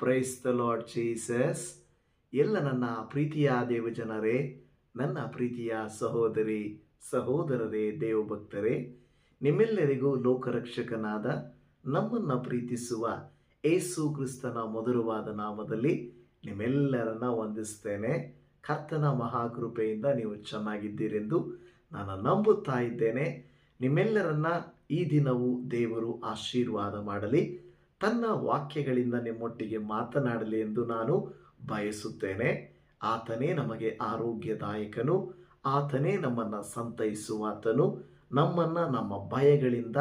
Price the Lord Jesus. ಎಲ್ಲ ನನ್ನ ಪ್ರೀತಿಯ ದೇವಜನರೇ, ನನ್ನ ಪ್ರೀತಿಯ ಸಹೋದರಿ ಸಹೋದರರೇ, ದೇವಭಕ್ತರೇ, ನಿಮ್ಮೆಲ್ಲರಿಗೂ ಲೋಕರಕ್ಷಕನಾದ ನಮ್ಮನ್ನು ಪ್ರೀತಿಸುವ ಏಸು ಕ್ರಿಸ್ತನ ಮಧುರವಾದ ನಾಮದಲ್ಲಿ ನಿಮ್ಮೆಲ್ಲರನ್ನ ವಂದಿಸ್ತೇನೆ. ಕರ್ತನ ಮಹಾಕೃಪೆಯಿಂದ ನೀವು ಚೆನ್ನಾಗಿದ್ದೀರೆಂದು ನಾನು ನಂಬುತ್ತಾ ಇದ್ದೇನೆ. ನಿಮ್ಮೆಲ್ಲರನ್ನ ಈ ದಿನವೂ ದೇವರು ಆಶೀರ್ವಾದ ಮಾಡಲಿ, ತನ್ನ ವಾಕ್ಯಗಳಿಂದ ನಿಮ್ಮೊಟ್ಟಿಗೆ ಮಾತನಾಡಲಿ ಎಂದು ನಾನು ಬಯಸುತ್ತೇನೆ. ಆತನೇ ನಮಗೆ ಆರೋಗ್ಯದಾಯಕನು, ಆತನೇ ನಮ್ಮನ್ನು ಸಂತೈಸುವಾತನು, ನಮ್ಮನ್ನು ನಮ್ಮ ಭಯಗಳಿಂದ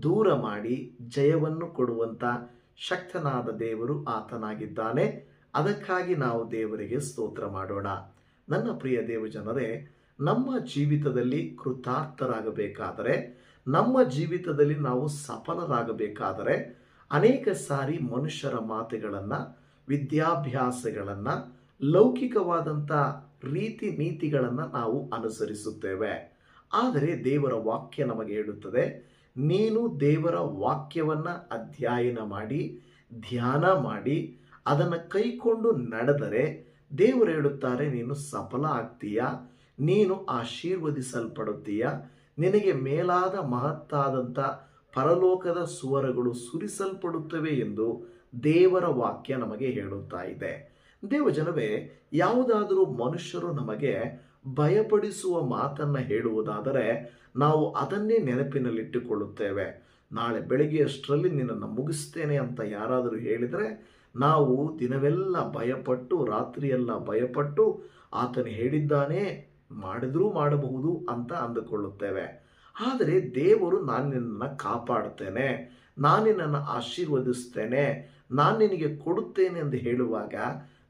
ದೂರ ಮಾಡಿ ಜಯವನ್ನು ಕೊಡುವಂಥ ಶಕ್ತನಾದ ದೇವರು ಆತನಾಗಿದ್ದಾನೆ. ಅದಕ್ಕಾಗಿ ನಾವು ದೇವರಿಗೆ ಸ್ತೋತ್ರ ಮಾಡೋಣ. ನನ್ನ ಪ್ರಿಯ ದೇವಜನರೇ, ನಮ್ಮ ಜೀವಿತದಲ್ಲಿ ಕೃತಾರ್ಥರಾಗಬೇಕಾದರೆ, ನಮ್ಮ ಜೀವಿತದಲ್ಲಿ ನಾವು ಸಫಲರಾಗಬೇಕಾದರೆ ಅನೇಕ ಸಾರಿ ಮನುಷ್ಯರ ಮಾತುಗಳನ್ನು, ವಿದ್ಯಾಭ್ಯಾಸಗಳನ್ನು, ಲೌಕಿಕವಾದಂಥ ರೀತಿ ನೀತಿಗಳನ್ನು ನಾವು ಅನುಸರಿಸುತ್ತೇವೆ. ಆದರೆ ದೇವರ ವಾಕ್ಯ ನಮಗೆ ಹೇಳುತ್ತದೆ, ನೀನು ದೇವರ ವಾಕ್ಯವನ್ನು ಅಧ್ಯಯನ ಮಾಡಿ ಧ್ಯಾನ ಮಾಡಿ ಅದನ್ನು ಕೈಕೊಂಡು ನಡೆದರೆ ದೇವರು ಹೇಳುತ್ತಾರೆ, ನೀನು ಸಫಲ ಆಗ್ತೀಯ, ನೀನು ಆಶೀರ್ವದಿಸಲ್ಪಡುತ್ತೀಯ, ನಿನಗೆ ಮೇಲಾದ ಮಹತ್ತಾದಂಥ ಪರಲೋಕದ ಸುವರಗಳು ಸುರಿಸಲ್ಪಡುತ್ತವೆ ಎಂದು ದೇವರ ವಾಕ್ಯ ನಮಗೆ ಹೇಳುತ್ತಾ ಇದೆ. ದೇವಜನವೇ, ಯಾವುದಾದರೂ ಮನುಷ್ಯರು ನಮಗೆ ಭಯಪಡಿಸುವ ಮಾತನ್ನು ಹೇಳುವುದಾದರೆ ನಾವು ಅದನ್ನೇ ನೆನಪಿನಲ್ಲಿಟ್ಟುಕೊಳ್ಳುತ್ತೇವೆ. ನಾಳೆ ಬೆಳಗ್ಗೆ ಅಷ್ಟರಲ್ಲಿ ನಿನ್ನನ್ನು ಮುಗಿಸ್ತೇನೆ ಅಂತ ಯಾರಾದರೂ ಹೇಳಿದರೆ ನಾವು ದಿನವೆಲ್ಲ ಭಯಪಟ್ಟು, ರಾತ್ರಿಯೆಲ್ಲ ಭಯಪಟ್ಟು, ಆತನು ಹೇಳಿದ್ದಾನೆ ಮಾಡಿದ್ರೂ ಮಾಡಬಹುದು ಅಂತ ಅಂದುಕೊಳ್ಳುತ್ತೇವೆ. ಆದರೆ ದೇವರು ನಾನು ನಿನ್ನನ್ನು ಕಾಪಾಡುತ್ತೇನೆ, ನಾನು ನಿನ್ನನ್ನು ಆಶೀರ್ವದಿಸ್ತೇನೆ, ನಾನು ನಿನಗೆ ಕೊಡುತ್ತೇನೆ ಎಂದು ಹೇಳುವಾಗ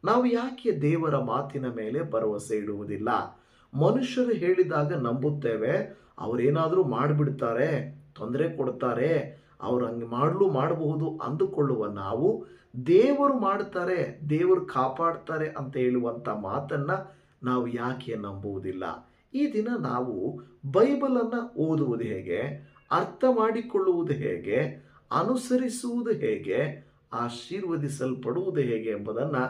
ನಾವು ಯಾಕೆ ದೇವರ ಮಾತಿನ ಮೇಲೆ ಭರವಸೆ ಇಡುವುದಿಲ್ಲ? ಮನುಷ್ಯರು ಹೇಳಿದಾಗ ನಂಬುತ್ತೇವೆ, ಅವರೇನಾದರೂ ಮಾಡಿಬಿಡ್ತಾರೆ, ತೊಂದರೆ ಕೊಡ್ತಾರೆ, ಅವ್ರು ಹಂಗೆ ಮಾಡಬಹುದು ಅಂದುಕೊಳ್ಳುವ ನಾವು ದೇವರು ಮಾಡ್ತಾರೆ, ದೇವರು ಕಾಪಾಡ್ತಾರೆ ಅಂತ ಹೇಳುವಂಥ ಮಾತನ್ನು ನಾವು ಯಾಕೆ ನಂಬುವುದಿಲ್ಲ? ಈ ದಿನ ನಾವು ಬೈಬಲನ್ನು ಓದುವುದು ಹೇಗೆ, ಅರ್ಥ ಮಾಡಿಕೊಳ್ಳುವುದು ಹೇಗೆ, ಅನುಸರಿಸುವುದು ಹೇಗೆ, ಆಶೀರ್ವದಿಸಲ್ಪಡುವುದು ಹೇಗೆ ಎಂಬುದನ್ನು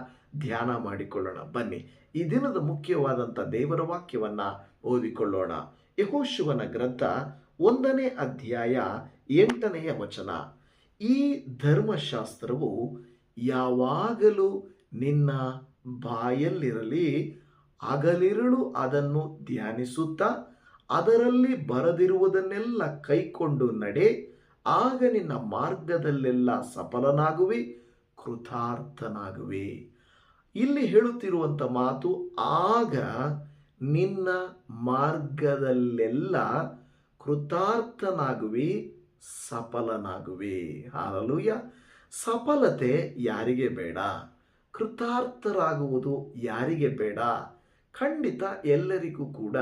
ಧ್ಯಾನ ಮಾಡಿಕೊಳ್ಳೋಣ. ಬನ್ನಿ, ಈ ದಿನದ ಮುಖ್ಯವಾದಂಥ ದೇವರ ವಾಕ್ಯವನ್ನು ಓದಿಕೊಳ್ಳೋಣ. ಯೆಹೋಶುವನ ಗ್ರಂಥ 1ನೇ ಅಧ್ಯಾಯ 8ನೇ ವಚನ. ಈ ಧರ್ಮಶಾಸ್ತ್ರವು ಯಾವಾಗಲೂ ನಿನ್ನ ಬಾಯಲ್ಲಿರಲಿ, ಹಗಲಿರುಳು ಅದನ್ನು ಧ್ಯಾನಿಸುತ್ತಾ ಅದರಲ್ಲಿ ಬರೆದಿರುವುದನ್ನೆಲ್ಲ ಕೈಕೊಂಡು ನಡೆ, ಆಗ ನಿನ್ನ ಮಾರ್ಗದಲ್ಲೆಲ್ಲ ಸಫಲನಾಗುವಿ, ಕೃತಾರ್ಥನಾಗುವಿ. ಇಲ್ಲಿ ಹೇಳುತ್ತಿರುವಂಥ ಮಾತು, ಆಗ ನಿನ್ನ ಮಾರ್ಗದಲ್ಲೆಲ್ಲ ಕೃತಾರ್ಥನಾಗುವಿ, ಸಫಲನಾಗುವಿ. ಹಲ್ಲೆಲೂಯಾ. ಸಫಲತೆ ಯಾರಿಗೆ ಬೇಡ? ಕೃತಾರ್ಥರಾಗುವುದು ಯಾರಿಗೆ ಬೇಡ? ಖಂಡಿತ ಎಲ್ಲರಿಗೂ ಕೂಡ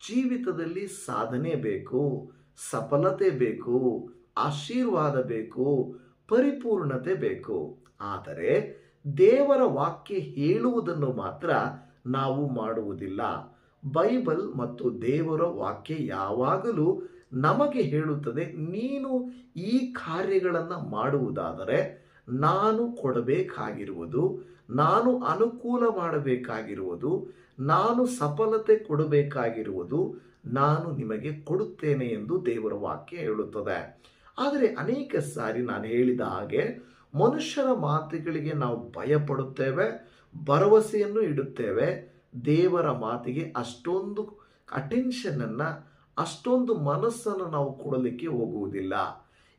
ಜೀವಿತದಲ್ಲಿ ಸಾಧನೆ ಬೇಕು, ಸಫಲತೆ ಬೇಕು, ಆಶೀರ್ವಾದ ಬೇಕು, ಪರಿಪೂರ್ಣತೆ ಬೇಕು. ಆದರೆ ದೇವರ ವಾಕ್ಯ ಹೇಳುವುದನ್ನು ಮಾತ್ರ ನಾವು ಮಾಡುವುದಿಲ್ಲ. ಬೈಬಲ್ ಮತ್ತು ದೇವರ ವಾಕ್ಯ ಯಾವಾಗಲೂ ನಮಗೆ ಹೇಳುತ್ತದೆ, ನೀನು ಈ ಕಾರ್ಯಗಳನ್ನು ಮಾಡುವುದಾದರೆ ನಾನು ಕೊಡಬೇಕಾಗಿರುವುದು, ನಾನು ಅನುಕೂಲ ಮಾಡಬೇಕಾಗಿರುವುದು, ನಾನು ಸಫಲತೆ ಕೊಡಬೇಕಾಗಿರುವುದು ನಾನು ನಿಮಗೆ ಕೊಡುತ್ತೇನೆ ಎಂದು ದೇವರ ವಾಕ್ಯ ಹೇಳುತ್ತದೆ. ಆದರೆ ಅನೇಕ ಸಾರಿ ನಾನು ಹೇಳಿದ ಹಾಗೆ ಮನುಷ್ಯರ ಮಾತುಗಳಿಗೆ ನಾವು ಭಯಪಡುತ್ತೇವೆ, ಭರವಸೆಯನ್ನು ಇಡುತ್ತೇವೆ, ದೇವರ ಮಾತಿಗೆ ಅಷ್ಟೊಂದು ಅಟೆನ್ಷನನ್ನು, ಅಷ್ಟೊಂದು ಮನಸ್ಸನ್ನು ನಾವು ಕೊಡಲಿಕ್ಕೆ ಹೋಗುವುದಿಲ್ಲ.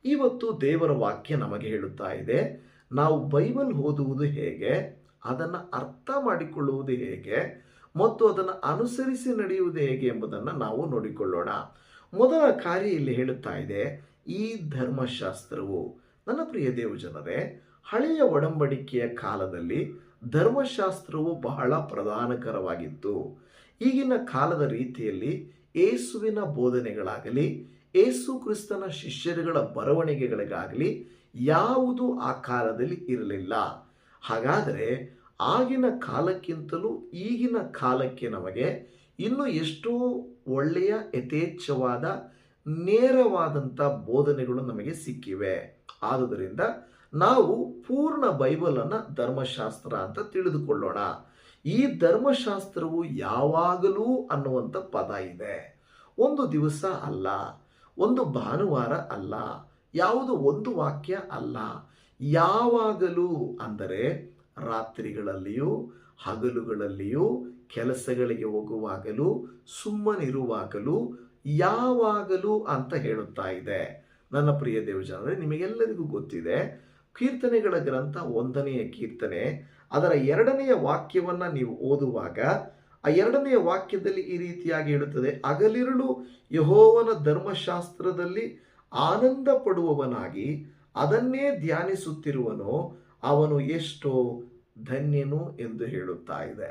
ಇವತ್ತು ದೇವರ ವಾಕ್ಯ ನಮಗೆ ಹೇಳುತ್ತಾ ಇದೆ, ನಾವು ಬೈಬಲ್ ಓದುವುದು ಹೇಗೆ, ಅದನ್ನು ಅರ್ಥ ಮಾಡಿಕೊಳ್ಳುವುದು ಹೇಗೆ ಮತ್ತು ಅದನ್ನು ಅನುಸರಿಸಿ ನಡೆಯುವುದು ಹೇಗೆ ಎಂಬುದನ್ನು ನಾವು ನೋಡಿಕೊಳ್ಳೋಣ. ಮೊದಲ ಕಾರ್ಯ ಇಲ್ಲಿ ಹೇಳುತ್ತಾ ಇದೆ, ಈ ಧರ್ಮಶಾಸ್ತ್ರವು. ನನ್ನ ಪ್ರಿಯ ದೇವಜನರೇ, ಹಳೆಯ ಒಡಂಬಡಿಕೆಯ ಕಾಲದಲ್ಲಿ ಧರ್ಮಶಾಸ್ತ್ರವು ಬಹಳ ಪ್ರಧಾನಕರವಾಗಿತ್ತು. ಈಗಿನ ಕಾಲದ ರೀತಿಯಲ್ಲಿ ಏಸುವಿನ ಬೋಧನೆಗಳಾಗಲಿ, ಏಸು ಕ್ರಿಸ್ತನ ಶಿಷ್ಯರುಗಳ ಬರವಣಿಗೆಗಳಿಗಾಗಲಿ ಯಾವುದು ಆ ಕಾಲದಲ್ಲಿ ಇರಲಿಲ್ಲ. ಹಾಗಾದರೆ ಆಗಿನ ಕಾಲಕ್ಕಿಂತಲೂ ಈಗಿನ ಕಾಲಕ್ಕೆ ನಮಗೆ ಇನ್ನೂ ಎಷ್ಟೋ ಒಳ್ಳೆಯ ಯಥೇಚ್ಛವಾದ ನೇರವಾದಂಥ ಬೋಧನೆಗಳು ನಮಗೆ ಸಿಕ್ಕಿವೆ. ಆದುದರಿಂದ ನಾವು ಪೂರ್ಣ ಬೈಬಲನ್ನು ಧರ್ಮಶಾಸ್ತ್ರ ಅಂತ ತಿಳಿದುಕೊಳ್ಳೋಣ. ಈ ಧರ್ಮಶಾಸ್ತ್ರವು ಯಾವಾಗಲೂ ಅನ್ನುವಂಥ ಪದ ಇದೆ. ಒಂದು ದಿವಸ ಅಲ್ಲ, ಒಂದು ಭಾನುವಾರ ಅಲ್ಲ, ಯಾವುದು ಒಂದು ವಾಕ್ಯ ಅಲ್ಲ. ಯಾವಾಗಲೂ ಅಂದರೆ ರಾತ್ರಿಗಳಲ್ಲಿಯೂ ಹಗಲುಗಳಲ್ಲಿಯೂ, ಕೆಲಸಗಳಿಗೆ ಹೋಗುವಾಗಲೂ ಸುಮ್ಮನಿರುವಾಗಲೂ, ಯಾವಾಗಲೂ ಅಂತ ಹೇಳುತ್ತಾ ಇದೆ. ನನ್ನ ಪ್ರಿಯ ದೇವಜನರೇ, ನಿಮಗೆಲ್ಲರಿಗೂ ಗೊತ್ತಿದೆ, ಕೀರ್ತನೆಗಳ ಗ್ರಂಥ 1ನೆಯ ಕೀರ್ತನೆ ಅದರ 2ನೆಯ ವಾಕ್ಯವನ್ನು ನೀವು ಓದುವಾಗ ಆ 2ನೆಯ ವಾಕ್ಯದಲ್ಲಿ ಈ ರೀತಿಯಾಗಿ ಹೇಳುತ್ತದೆ, ಹಗಲಿರುಳು ಯೆಹೋವನ ಧರ್ಮಶಾಸ್ತ್ರದಲ್ಲಿ ಆನಂದ ಪಡುವವನಾಗಿ ಅದನ್ನೇ ಧ್ಯಾನಿಸುತ್ತಿರುವನು, ಅವನು ಎಷ್ಟೋ ಧನ್ಯನು ಎಂದು ಹೇಳುತ್ತಾ ಇದೆ.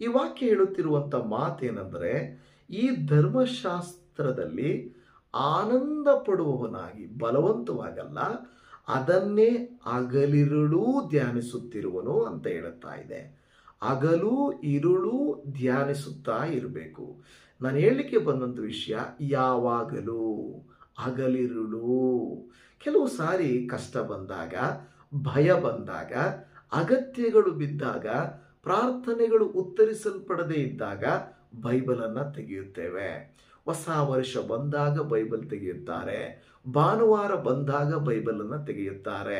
ಈ ವಾಕ್ಯ ಹೇಳುತ್ತಿರುವಂಥ ಮಾತೇನೆಂದರೆ, ಈ ಧರ್ಮಶಾಸ್ತ್ರದಲ್ಲಿ ಆನಂದ ಪಡುವವನಾಗಿ, ಬಲವಂತವಾಗಲ್ಲ, ಅದನ್ನೇ ಹಗಲಿರುಳು ಧ್ಯಾನಿಸುತ್ತಿರುವನು ಅಂತ ಹೇಳುತ್ತಾ ಇದೆ. ಹಗಲು ಇರುಳು ಧ್ಯಾನಿಸುತ್ತಾ ಇರಬೇಕು. ನಾನು ಹೇಳಲಿಕ್ಕೆ ಬಂದಂಥ ವಿಷಯ ಯಾವಾಗಲೂ, ಹಗಲಿರುಳು. ಕೆಲವು ಸಾರಿ ಕಷ್ಟ ಬಂದಾಗ, ಭಯ ಬಂದಾಗ, ಅಗತ್ಯಗಳು ಬಿದ್ದಾಗ, ಪ್ರಾರ್ಥನೆಗಳು ಉತ್ತರಿಸಲ್ಪಡದೇ ಇದ್ದಾಗ ಬೈಬಲನ್ನು ತೆಗೆಯುತ್ತೇವೆ. ಹೊಸ ವರ್ಷ ಬಂದಾಗ ಬೈಬಲ್ ತೆಗೆಯುತ್ತಾರೆ, ಭಾನುವಾರ ಬಂದಾಗ ಬೈಬಲನ್ನು ತೆಗೆಯುತ್ತಾರೆ.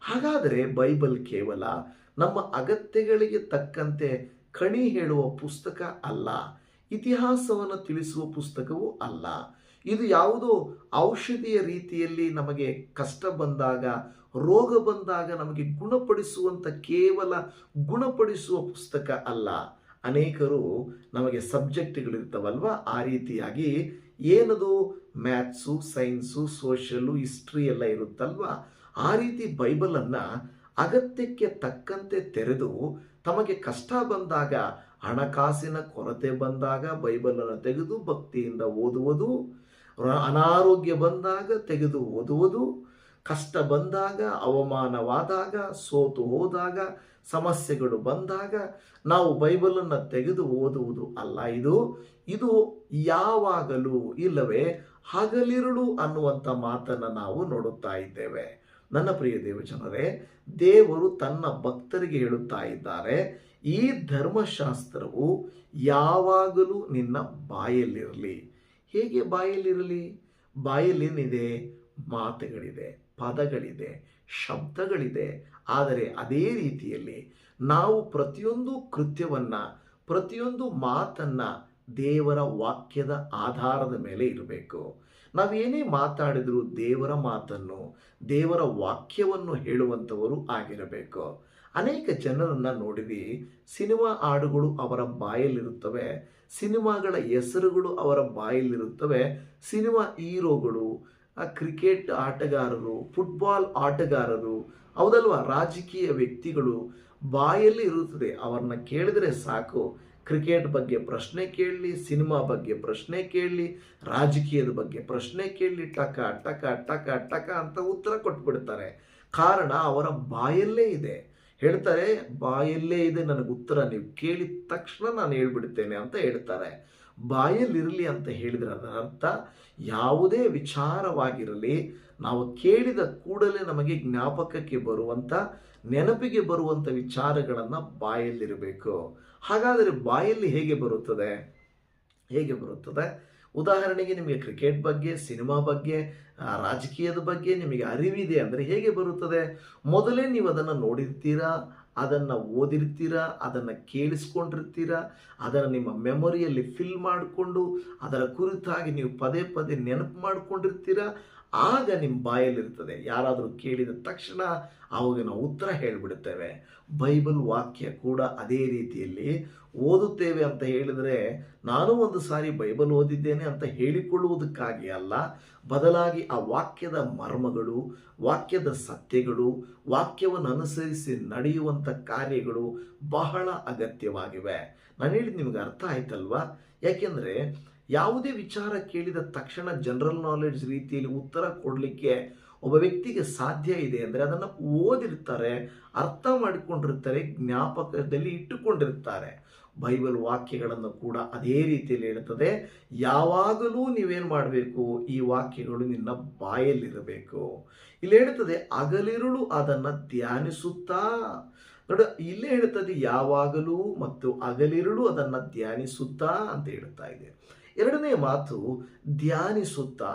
ಹಾಗಾದರೆ ಬೈಬಲ್ ಕೇವಲ ನಮ್ಮ ಅಗತ್ಯಗಳಿಗೆ ತಕ್ಕಂತೆ ಕಣಿ ಹೇಳುವ ಪುಸ್ತಕ ಅಲ್ಲ, ಇತಿಹಾಸವನ್ನು ತಿಳಿಸುವ ಪುಸ್ತಕವೂ ಅಲ್ಲ. ಇದು ಯಾವುದೋ ಔಷಧಿಯ ರೀತಿಯಲ್ಲಿ ನಮಗೆ ಕಷ್ಟ ಬಂದಾಗ, ರೋಗ ಬಂದಾಗ ನಮಗೆ ಗುಣಪಡಿಸುವಂಥ, ಕೇವಲ ಗುಣಪಡಿಸುವ ಪುಸ್ತಕ ಅಲ್ಲ. ಅನೇಕರು ನಮಗೆ ಸಬ್ಜೆಕ್ಟ್ಗಳಿರ್ತಾವಲ್ವ, ಆ ರೀತಿಯಾಗಿ ಏನದು ಮ್ಯಾಥ್ಸು, ಸೈನ್ಸು, ಸೋಷಿಯಲ್ಲು, ಹಿಸ್ಟ್ರಿ ಎಲ್ಲ ಇರುತ್ತಲ್ವ, ಆ ರೀತಿ ಬೈಬಲನ್ನು ಅಗತ್ಯಕ್ಕೆ ತಕ್ಕಂತೆ ತೆರೆದು, ತಮಗೆ ಕಷ್ಟ ಬಂದಾಗ, ಹಣಕಾಸಿನ ಕೊರತೆ ಬಂದಾಗ ಬೈಬಲನ್ನು ತೆಗೆದು ಭಕ್ತಿಯಿಂದ ಓದುವುದು, ಅನಾರೋಗ್ಯ ಬಂದಾಗ ತೆಗೆದು ಓದುವುದು, ಕಷ್ಟ ಬಂದಾಗ, ಅವಮಾನವಾದಾಗ, ಸೋತು ಹೋದಾಗ, ಸಮಸ್ಯೆಗಳು ಬಂದಾಗ ನಾವು ಬೈಬಲನ್ನು ತೆಗೆದು ಓದುವುದು ಅಲ್ಲ. ಇದು ಯಾವಾಗಲೂ, ಇಲ್ಲವೇ ಹಗಲಿರುಳು ಅನ್ನುವಂಥ ಮಾತನ್ನು ನಾವು ನೋಡುತ್ತಾ ಇದ್ದೇವೆ. ನನ್ನ ಪ್ರಿಯ ದೇವಜನರೇ, ದೇವರು ತನ್ನ ಭಕ್ತರಿಗೆ ಹೇಳುತ್ತಾ ಇದ್ದಾರೆ, ಈ ಧರ್ಮಶಾಸ್ತ್ರವು ಯಾವಾಗಲೂ ನಿನ್ನ ಬಾಯಲ್ಲಿರಲಿ. ಹೇಗೆ ಬಾಯಲ್ಲಿರಲಿ? ಬಾಯಲ್ಲೇನಿದೆ? ಮಾತುಗಳಿದೆ, ಪದಗಳಿದೆ, ಶಬ್ದಗಳಿದೆ. ಆದರೆ ಅದೇ ರೀತಿಯಲ್ಲಿ ನಾವು ಪ್ರತಿಯೊಂದು ಕೃತ್ಯವನ್ನು, ಪ್ರತಿಯೊಂದು ಮಾತನ್ನು ದೇವರ ವಾಕ್ಯದ ಆಧಾರದ ಮೇಲೆ ಇರಬೇಕು. ನಾವೇನೇ ಮಾತಾಡಿದರೂ ದೇವರ ಮಾತನ್ನು, ದೇವರ ವಾಕ್ಯವನ್ನು ಹೇಳುವಂಥವರು ಆಗಿರಬೇಕು. ಅನೇಕ ಜನರನ್ನು ನೋಡಿರಿ, ಸಿನಿಮಾ ಹಾಡುಗಳು ಅವರ ಬಾಯಲ್ಲಿರುತ್ತವೆ, ಸಿನಿಮಾಗಳ ಹೆಸರುಗಳು ಅವರ ಬಾಯಲ್ಲಿರುತ್ತವೆ, ಸಿನಿಮಾ ಹೀರೋಗಳು, ಕ್ರಿಕೆಟ್ ಆಟಗಾರರು, ಫುಟ್ಬಾಲ್ ಆಟಗಾರರು, ಹೌದಲ್ವ, ರಾಜಕೀಯ ವ್ಯಕ್ತಿಗಳು ಬಾಯಲ್ಲಿ ಇರುತ್ತದೆ. ಅವ್ರನ್ನ ಕೇಳಿದರೆ ಸಾಕು, ಕ್ರಿಕೆಟ್ ಬಗ್ಗೆ ಪ್ರಶ್ನೆ ಕೇಳಲಿ, ಸಿನಿಮಾ ಬಗ್ಗೆ ಪ್ರಶ್ನೆ ಕೇಳಲಿ, ರಾಜಕೀಯದ ಬಗ್ಗೆ ಪ್ರಶ್ನೆ ಕೇಳಲಿ, ಟಕ ಟಕ ಟಕ ಟಕ ಅಂತ ಉತ್ತರ ಕೊಟ್ಬಿಡ್ತಾರೆ. ಕಾರಣ ಅವರ ಬಾಯಲ್ಲೇ ಇದೆ. ಹೇಳ್ತಾರೆ, ಬಾಯಲ್ಲೇ ಇದೆ ನನಗೆ ಉತ್ತರ, ನೀವು ಕೇಳಿದ ತಕ್ಷಣ ನಾನು ಹೇಳ್ಬಿಡ್ತೇನೆ ಅಂತ ಹೇಳ್ತಾರೆ. ಬಾಯಲ್ಲಿರಲಿ ಅಂತ ಹೇಳಿದರೆ ಅದರ ಅರ್ಥ, ಯಾವುದೇ ವಿಚಾರವಾಗಿರಲಿ ನಾವು ಕೇಳಿದ ಕೂಡಲೇ ನಮಗೆ ಜ್ಞಾಪಕಕ್ಕೆ ಬರುವಂಥ, ನೆನಪಿಗೆ ಬರುವಂಥ ವಿಚಾರಗಳನ್ನು ಬಾಯಲ್ಲಿರಬೇಕು. ಹಾಗಾದರೆ ಬಾಯಲ್ಲಿ ಹೇಗೆ ಬರುತ್ತದೆ? ಉದಾಹರಣೆಗೆ, ನಿಮಗೆ ಕ್ರಿಕೆಟ್ ಬಗ್ಗೆ, ಸಿನಿಮಾ ಬಗ್ಗೆ, ರಾಜಕೀಯದ ಬಗ್ಗೆ ನಿಮಗೆ ಅರಿವಿದೆ ಅಂದರೆ ಹೇಗೆ ಬರುತ್ತದೆ? ಮೊದಲೇ ನೀವು ಅದನ್ನು ನೋಡಿರ್ತೀರಾ, ಅದನ್ನು ಓದಿರ್ತೀರಾ, ಅದನ್ನು ಕೇಳಿಸ್ಕೊಂಡಿರ್ತೀರಾ, ಅದನ್ನು ನಿಮ್ಮ ಮೆಮೊರಿಯಲ್ಲಿ ಫಿಲ್ ಮಾಡಿಕೊಂಡು ಅದರ ಕುರಿತಾಗಿ ನೀವು ಪದೇ ಪದೇ ನೆನಪು ಮಾಡಿಕೊಂಡಿರ್ತೀರಾ. ಆಗ ನಿಮ್ಮ ಬಾಯಲ್ಲಿರ್ತದೆ. ಯಾರಾದರೂ ಕೇಳಿದ ತಕ್ಷಣ ಅವಾಗ ನಾವು ಉತ್ತರ ಹೇಳಿಬಿಡುತ್ತೇವೆ. ಬೈಬಲ್ ವಾಕ್ಯ ಕೂಡ ಅದೇ ರೀತಿಯಲ್ಲಿ ಓದುತ್ತೇವೆ ಅಂತ ಹೇಳಿದರೆ, ನಾನು ಒಂದು ಸಾರಿ ಬೈಬಲ್ ಓದಿದ್ದೇನೆ ಅಂತ ಹೇಳಿಕೊಳ್ಳುವುದಕ್ಕಾಗಿ ಅಲ್ಲ, ಬದಲಾಗಿ ಆ ವಾಕ್ಯದ ಮರ್ಮಗಳು, ವಾಕ್ಯದ ಸತ್ಯಗಳು, ವಾಕ್ಯವನ್ನು ಅನುಸರಿಸಿ ನಡೆಯುವಂಥ ಕಾರ್ಯಗಳು ಬಹಳ ಅಗತ್ಯವಾಗಿವೆ. ನಾನು ಹೇಳಿದ್ದು ನಿಮಗೆ ಅರ್ಥ ಆಯ್ತಲ್ವಾ? ಯಾಕೆಂದರೆ ಯಾವುದೇ ವಿಚಾರ ಕೇಳಿದ ತಕ್ಷಣ ಜನರಲ್ ನಾಲೆಡ್ಜ್ ರೀತಿಯಲ್ಲಿ ಉತ್ತರ ಕೊಡಲಿಕ್ಕೆ ಒಬ್ಬ ವ್ಯಕ್ತಿಗೆ ಸಾಧ್ಯ ಇದೆ ಅಂದರೆ ಅದನ್ನು ಓದಿರ್ತಾರೆ, ಅರ್ಥ ಮಾಡಿಕೊಂಡಿರ್ತಾರೆ, ಜ್ಞಾಪಕದಲ್ಲಿ ಇಟ್ಟುಕೊಂಡಿರ್ತಾರೆ. ಬೈಬಲ್ ವಾಕ್ಯಗಳನ್ನು ಕೂಡ ಅದೇ ರೀತಿಯಲ್ಲಿ ಹೇಳುತ್ತದೆ. ಯಾವಾಗಲೂ ನೀವೇನು ಮಾಡಬೇಕು, ಈ ವಾಕ್ಯಗಳು ನಿನ್ನ ಬಾಯಲ್ಲಿರಬೇಕು. ಇಲ್ಲಿ ಹೇಳುತ್ತದೆ ಹಗಲಿರುಳು ಅದನ್ನು ಧ್ಯಾನಿಸುತ್ತಾ. ನೋಡ, ಇಲ್ಲೇ ಹೇಳುತ್ತದೆ ಯಾವಾಗಲೂ ಮತ್ತು ಹಗಲಿರುಳು ಅದನ್ನು ಧ್ಯಾನಿಸುತ್ತಾ ಅಂತ ಹೇಳ್ತಾ ಇದೆ. ಎರಡನೇ ಮಾತು ಧ್ಯಾನಿಸುತ್ತಾ.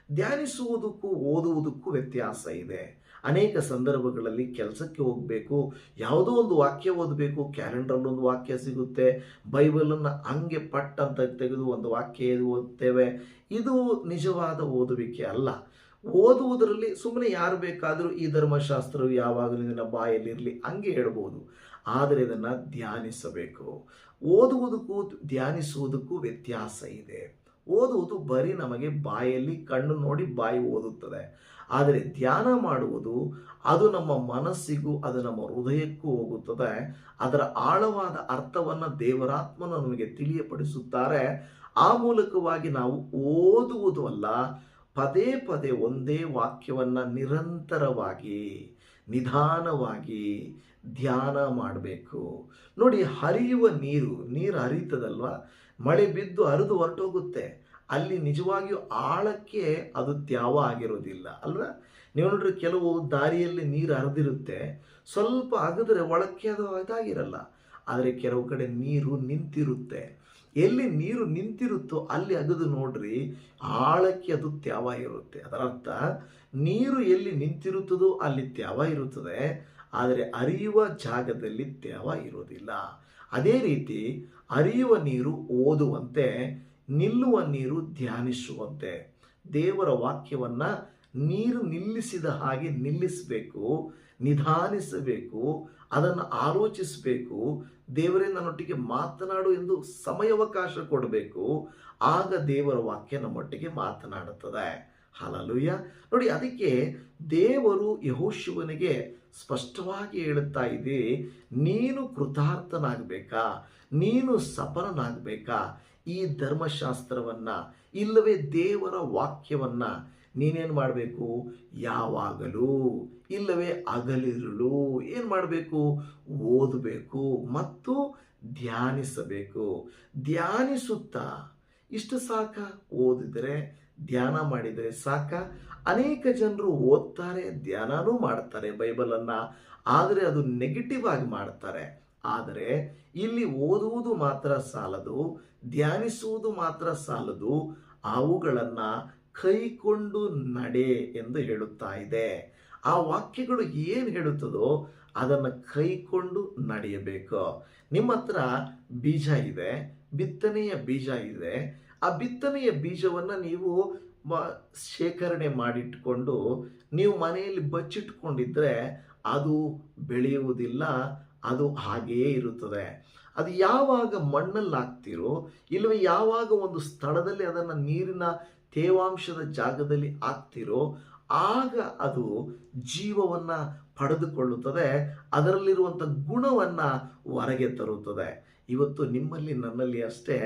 ಧ್ಯಾನಿಸುವುದಕ್ಕೂ ಓದುವುದಕ್ಕೂ ವ್ಯತ್ಯಾಸ ಇದೆ. ಅನೇಕ ಸಂದರ್ಭಗಳಲ್ಲಿ ಕೆಲಸಕ್ಕೆ ಹೋಗಬೇಕು, ಯಾವುದೋ ಒಂದು ವಾಕ್ಯ ಓದಬೇಕು, ಕ್ಯಾಲೆಂಡ್ರಲ್ಲೊಂದು ವಾಕ್ಯ ಸಿಗುತ್ತೆ, ಬೈಬಲನ್ನು ಹಂಗೆ ಪಟ್ ಅಂತ ತೆಗೆದು ಒಂದು ವಾಕ್ಯ ಓದ್ತೇವೆ. ಇದು ನಿಜವಾದ ಓದುವಿಕೆ ಅಲ್ಲ. ಓದುವುದರಲ್ಲಿ ಸುಮ್ಮನೆ ಯಾರು ಬೇಕಾದರೂ ಈ ಧರ್ಮಶಾಸ್ತ್ರವು ಯಾವಾಗಲೂ ನಿನ್ನ ಬಾಯಲ್ಲಿರಲಿ ಹಂಗೆ ಹೇಳ್ಬೋದು, ಆದರೆ ಇದನ್ನು ಧ್ಯಾನಿಸಬೇಕು. ಓದುವುದಕ್ಕೂ ಧ್ಯಾನಿಸುವುದಕ್ಕೂ ವ್ಯತ್ಯಾಸ ಇದೆ. ಓದುವುದು ಬರೀ ನಮಗೆ ಬಾಯಲ್ಲಿ ಕಣ್ಣು ನೋಡಿ ಬಾಯಿ ಓದುತ್ತದೆ, ಆದರೆ ಧ್ಯಾನ ಮಾಡುವುದು ಅದು ನಮ್ಮ ಮನಸ್ಸಿಗೂ ಅದು ನಮ್ಮ ಹೃದಯಕ್ಕೂ ಹೋಗುತ್ತದೆ. ಅದರ ಆಳವಾದ ಅರ್ಥವನ್ನು ದೇವರಾತ್ಮನ ನಮಗೆ ತಿಳಿಯಪಡಿಸುತ್ತಾರೆ. ಆ ಮೂಲಕವಾಗಿ ನಾವು ಓದುವುದು ಅಲ್ಲ, ಪದೇ ಪದೇ ಒಂದೇ ವಾಕ್ಯವನ್ನು ನಿರಂತರವಾಗಿ ನಿಧಾನವಾಗಿ ಧ್ಯಾನ ಮಾಡಬೇಕು. ನೋಡಿ, ಹರಿಯುವ ನೀರು ಹರಿತದಲ್ವ, ಮಳೆ ಬಿದ್ದು ಹರಿದು ಹೊರಟೋಗುತ್ತೆ, ಅಲ್ಲಿ ನಿಜವಾಗಿಯೂ ಆಳಕ್ಕೆ ಅದು ತ್ಯಾವ ಆಗಿರೋದಿಲ್ಲ ಅಲ್ವ. ನೀವು ನೋಡ್ರಿ, ಕೆಲವು ದಾರಿಯಲ್ಲಿ ನೀರು ಹರಿದಿರುತ್ತೆ, ಸ್ವಲ್ಪ ಅಗದ್ರೆ ಒಳಕ್ಕೆ ಅದು ಇದಾಗಿರಲ್ಲ. ಆದರೆ ಕೆಲವು ಕಡೆ ನೀರು ನಿಂತಿರುತ್ತೆ. ಎಲ್ಲಿ ನೀರು ನಿಂತಿರುತ್ತೋ ಅಲ್ಲಿ ಅಗದು ನೋಡ್ರಿ, ಆಳಕ್ಕೆ ಅದು ತ್ಯಾವ ಇರುತ್ತೆ. ಅದರ ಅರ್ಥ, ನೀರು ಎಲ್ಲಿ ನಿಂತಿರುತ್ತದೋ ಅಲ್ಲಿ ತ್ಯಾವ ಇರುತ್ತದೆ, ಆದರೆ ಹರಿಯುವ ಜಾಗದಲ್ಲಿ ತ್ಯಾವ ಇರೋದಿಲ್ಲ. ಅದೇ ರೀತಿ ಹರಿಯುವ ನೀರು ಓದುವಂತೆ, ನಿಲ್ಲುವ ನೀರು ಧ್ಯಾನಿಸುವಂತೆ. ದೇವರ ವಾಕ್ಯವನ್ನು ನೀರು ನಿಲ್ಲಿಸಿದ ಹಾಗೆ ನಿಲ್ಲಿಸಬೇಕು, ನಿಧಾನಿಸಬೇಕು, ಅದನ್ನು ಆಲೋಚಿಸಬೇಕು. ದೇವರೇ ನನ್ನೊಟ್ಟಿಗೆ ಮಾತನಾಡು ಎಂದು ಸಮಯಾವಕಾಶ ಕೊಡಬೇಕು. ಆಗ ದೇವರ ವಾಕ್ಯ ನಮ್ಮೊಟ್ಟಿಗೆ ಮಾತನಾಡುತ್ತದೆ. ಹಲ್ಲೆಲೂಯಾ. ನೋಡಿ, ಅದಕ್ಕೆ ದೇವರು ಯೆಹೋಶುವನಿಗೆ ಸ್ಪಷ್ಟವಾಗಿ ಹೇಳುತ್ತಾ ಇದೆ, ನೀನು ಕೃತಾರ್ಥನಾಗಬೇಕಾ, ನೀನು ಸಫಲನಾಗಬೇಕಾ, ಈ ಧರ್ಮಶಾಸ್ತ್ರವನ್ನು ಇಲ್ಲವೇ ದೇವರ ವಾಕ್ಯವನ್ನು ನೀನೇನು ಮಾಡಬೇಕು, ಯಾವಾಗಲೂ ಇಲ್ಲವೇ ಹಗಲಿರುಳು ಏನು ಮಾಡಬೇಕು, ಓದಬೇಕು ಮತ್ತು ಧ್ಯಾನಿಸಬೇಕು. ಧ್ಯಾನಿಸುತ್ತಾ. ಇಷ್ಟು ಸಾಕ? ಓದಿದರೆ ಧ್ಯಾನ ಮಾಡಿದರೆ ಸಾಕ? ಅನೇಕ ಜನರು ಓದ್ತಾರೆ, ಧ್ಯಾನನೂ ಮಾಡ್ತಾರೆ ಬೈಬಲನ್ನು, ಆದರೆ ಅದು ನೆಗೆಟಿವ್ ಆಗಿ ಮಾಡ್ತಾರೆ. ಆದರೆ ಇಲ್ಲಿ ಓದುವುದು ಮಾತ್ರ ಸಾಲದು, ಧ್ಯಾನಿಸುವುದು ಮಾತ್ರ ಸಾಲದು, ಅವುಗಳನ್ನು ಕೈಕೊಂಡು ನಡೆ ಎಂದು ಹೇಳುತ್ತಾ ಇದೆ. ಆ ವಾಕ್ಯಗಳು ಏನು ಹೇಳುತ್ತದೋ ಅದನ್ನು ಕೈಕೊಂಡು ನಡೆಯಬೇಕು. ನಿಮ್ಮ ಹತ್ರ ಬೀಜ ಇದೆ, ಬಿತ್ತನೆಯ ಬೀಜ ಇದೆ. ಆ ಬಿತ್ತನೆಯ ಬೀಜವನ್ನು ನೀವು ಶೇಖರಣೆ ಮಾಡಿಟ್ಕೊಂಡು ನೀವು ಮನೆಯಲ್ಲಿ ಬಚ್ಚಿಟ್ಕೊಂಡಿದ್ರೆ ಅದು ಬೆಳೆಯುವುದಿಲ್ಲ, ಅದು ಹಾಗೆಯೇ ಇರುತ್ತದೆ. ಅದು ಯಾವಾಗ ಮಣ್ಣಲ್ಲಿ ಹಾಕ್ತಿರೋ ಇಲ್ಲವೇ ಯಾವಾಗ ಒಂದು ಸ್ಥಳದಲ್ಲಿ ಅದನ್ನು ನೀರಿನ ತೇವಾಂಶದ ಜಾಗದಲ್ಲಿ ಹಾಕ್ತಿರೋ ಆಗ ಅದು ಜೀವವನ್ನು ಪಡೆದುಕೊಳ್ಳುತ್ತದೆ, ಅದರಲ್ಲಿರುವಂಥ ಗುಣವನ್ನು ಹೊರಗೆ ತರುತ್ತದೆ. ಇವತ್ತು ನಿಮ್ಮಲ್ಲಿ ನನ್ನಲ್ಲಿ ಅಷ್ಟೇ,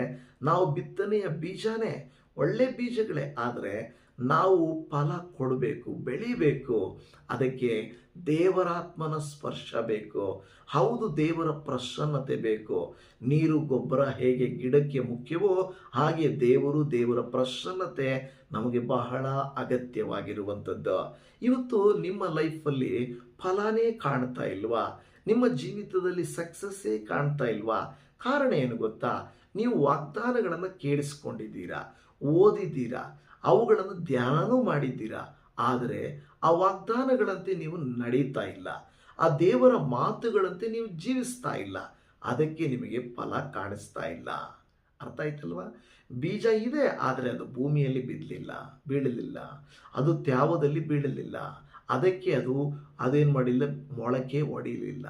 ನಾವು ಬಿತ್ತನೆಯ ಬೀಜನೇ, ಒಳ್ಳೆ ಬೀಜಗಳೇ, ಆದರೆ ನಾವು ಫಲ ಕೊಡಬೇಕು, ಬೆಳಿಬೇಕು. ಅದಕ್ಕೆ ದೇವರಾತ್ಮನ ಸ್ಪರ್ಶ ಬೇಕು. ಹೌದು, ದೇವರ ಪ್ರಸನ್ನತೆ ಬೇಕು. ನೀರು ಗೊಬ್ಬರ ಹೇಗೆ ಗಿಡಕ್ಕೆ ಮುಖ್ಯವೋ ಹಾಗೆ ದೇವರ ಪ್ರಸನ್ನತೆ ನಮಗೆ ಬಹಳ ಅಗತ್ಯವಾಗಿರುವಂಥದ್ದು. ಇವತ್ತು ನಿಮ್ಮ ಲೈಫಲ್ಲಿ ಫಲನೇ ಕಾಣ್ತಾ ಇಲ್ವಾ? ನಿಮ್ಮ ಜೀವಿತದಲ್ಲಿ ಸಕ್ಸಸ್ಸೇ ಕಾಣ್ತಾ ಇಲ್ವಾ? ಕಾರಣ ಏನು ಗೊತ್ತಾ? ನೀವು ವಾಗ್ದಾನಗಳನ್ನು ಕೇಳಿಸ್ಕೊಂಡಿದ್ದೀರಾ, ಓದಿದ್ದೀರಾ, ಅವುಗಳನ್ನು ಧ್ಯಾನನೂ ಮಾಡಿದ್ದೀರಾ, ಆದರೆ ಆ ವಾಗ್ದಾನಗಳಂತೆ ನೀವು ನಡೀತಾ ಇಲ್ಲ, ಆ ದೇವರ ಮಾತುಗಳಂತೆ ನೀವು ಜೀವಿಸ್ತಾ ಇಲ್ಲ. ಅದಕ್ಕೆ ನಿಮಗೆ ಫಲ ಕಾಣಿಸ್ತಾ ಇಲ್ಲ. ಅರ್ಥ ಆಯ್ತಲ್ವಾ? ಬೀಜ ಇದೆ, ಆದರೆ ಅದು ಭೂಮಿಯಲ್ಲಿ ಬೀಳಲಿಲ್ಲ, ಅದು ತ್ಯಾವದಲ್ಲಿ ಬೀಳಲಿಲ್ಲ. ಅದಕ್ಕೆ ಅದೇನು ಮಾಡಿಲ್ಲ, ಮೊಳಕೆ ಒಡೆಯಲಿಲ್ಲ.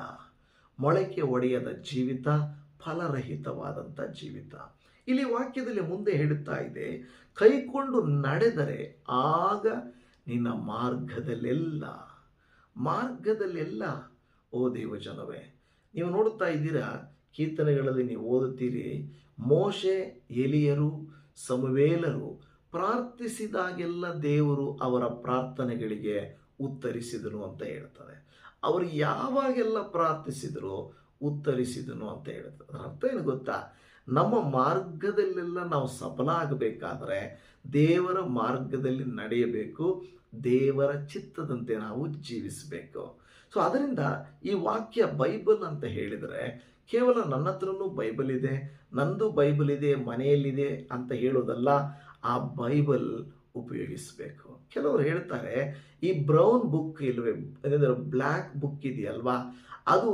ಮೊಳಕೆ ಒಡೆಯದ ಜೀವಿತ ಫಲರಹಿತವಾದಂಥ ಜೀವಿತ. ಇಲ್ಲಿ ವಾಕ್ಯದಲ್ಲಿ ಮುಂದೆ ಹೇಳುತ್ತಾ ಇದೆ, ಕೈಕೊಂಡು ನಡೆದರೆ ಆಗ ನಿನ್ನ ಮಾರ್ಗದಲ್ಲೆಲ್ಲ ಓ ದೇವಜನವೇ. ನೀವು ನೋಡುತ್ತಾ ಇದ್ದೀರಾ, ಕೀರ್ತನೆಗಳಲ್ಲಿ ನೀವು ಓದುತ್ತೀರಿ, ಮೋಶೆ, ಎಲಿಯರು, ಸಮುವೇಲರು ಪ್ರಾರ್ಥಿಸಿದಾಗೆಲ್ಲ ದೇವರು ಅವರ ಪ್ರಾರ್ಥನೆಗಳಿಗೆ ಉತ್ತರಿಸಿದನು ಅಂತ ಹೇಳ್ತಾರೆ. ಅವರು ಯಾವಾಗೆಲ್ಲ ಪ್ರಾರ್ಥಿಸಿದರೋ ಉತ್ತರಿಸಿದನು ಅಂತ ಹೇಳುತ್ತೆ. ಅದರ ಅರ್ಥ ಏನು ಗೊತ್ತಾ? ನಮ್ಮ ಮಾರ್ಗದಲ್ಲೆಲ್ಲ ನಾವು ಸಫಲ ಆಗಬೇಕಾದ್ರೆ ದೇವರ ಮಾರ್ಗದಲ್ಲಿ ನಡೆಯಬೇಕು, ದೇವರ ಚಿತ್ತದಂತೆ ನಾವು ಜೀವಿಸಬೇಕು. ಸೊ ಅದರಿಂದ ಈ ವಾಕ್ಯ ಬೈಬಲ್ ಅಂತ ಹೇಳಿದರೆ ಕೇವಲ ನನ್ನ ಹತ್ರನೂ ಬೈಬಲ್ ಇದೆ, ನಂದು ಬೈಬಲ್ ಇದೆ, ಮನೆಯಲ್ಲಿದೆ ಅಂತ ಹೇಳೋದಲ್ಲ. ಆ ಬೈಬಲ್ ಉಪಯೋಗಿಸಬೇಕು. ಕೆಲವರು ಹೇಳ್ತಾರೆ ಈ ಬ್ರೌನ್ ಬುಕ್ ಇಲ್ವೇ, ಅಂದರೆ ಬ್ಲ್ಯಾಕ್ ಬುಕ್ ಇದೆಯಲ್ವಾ, ಅದು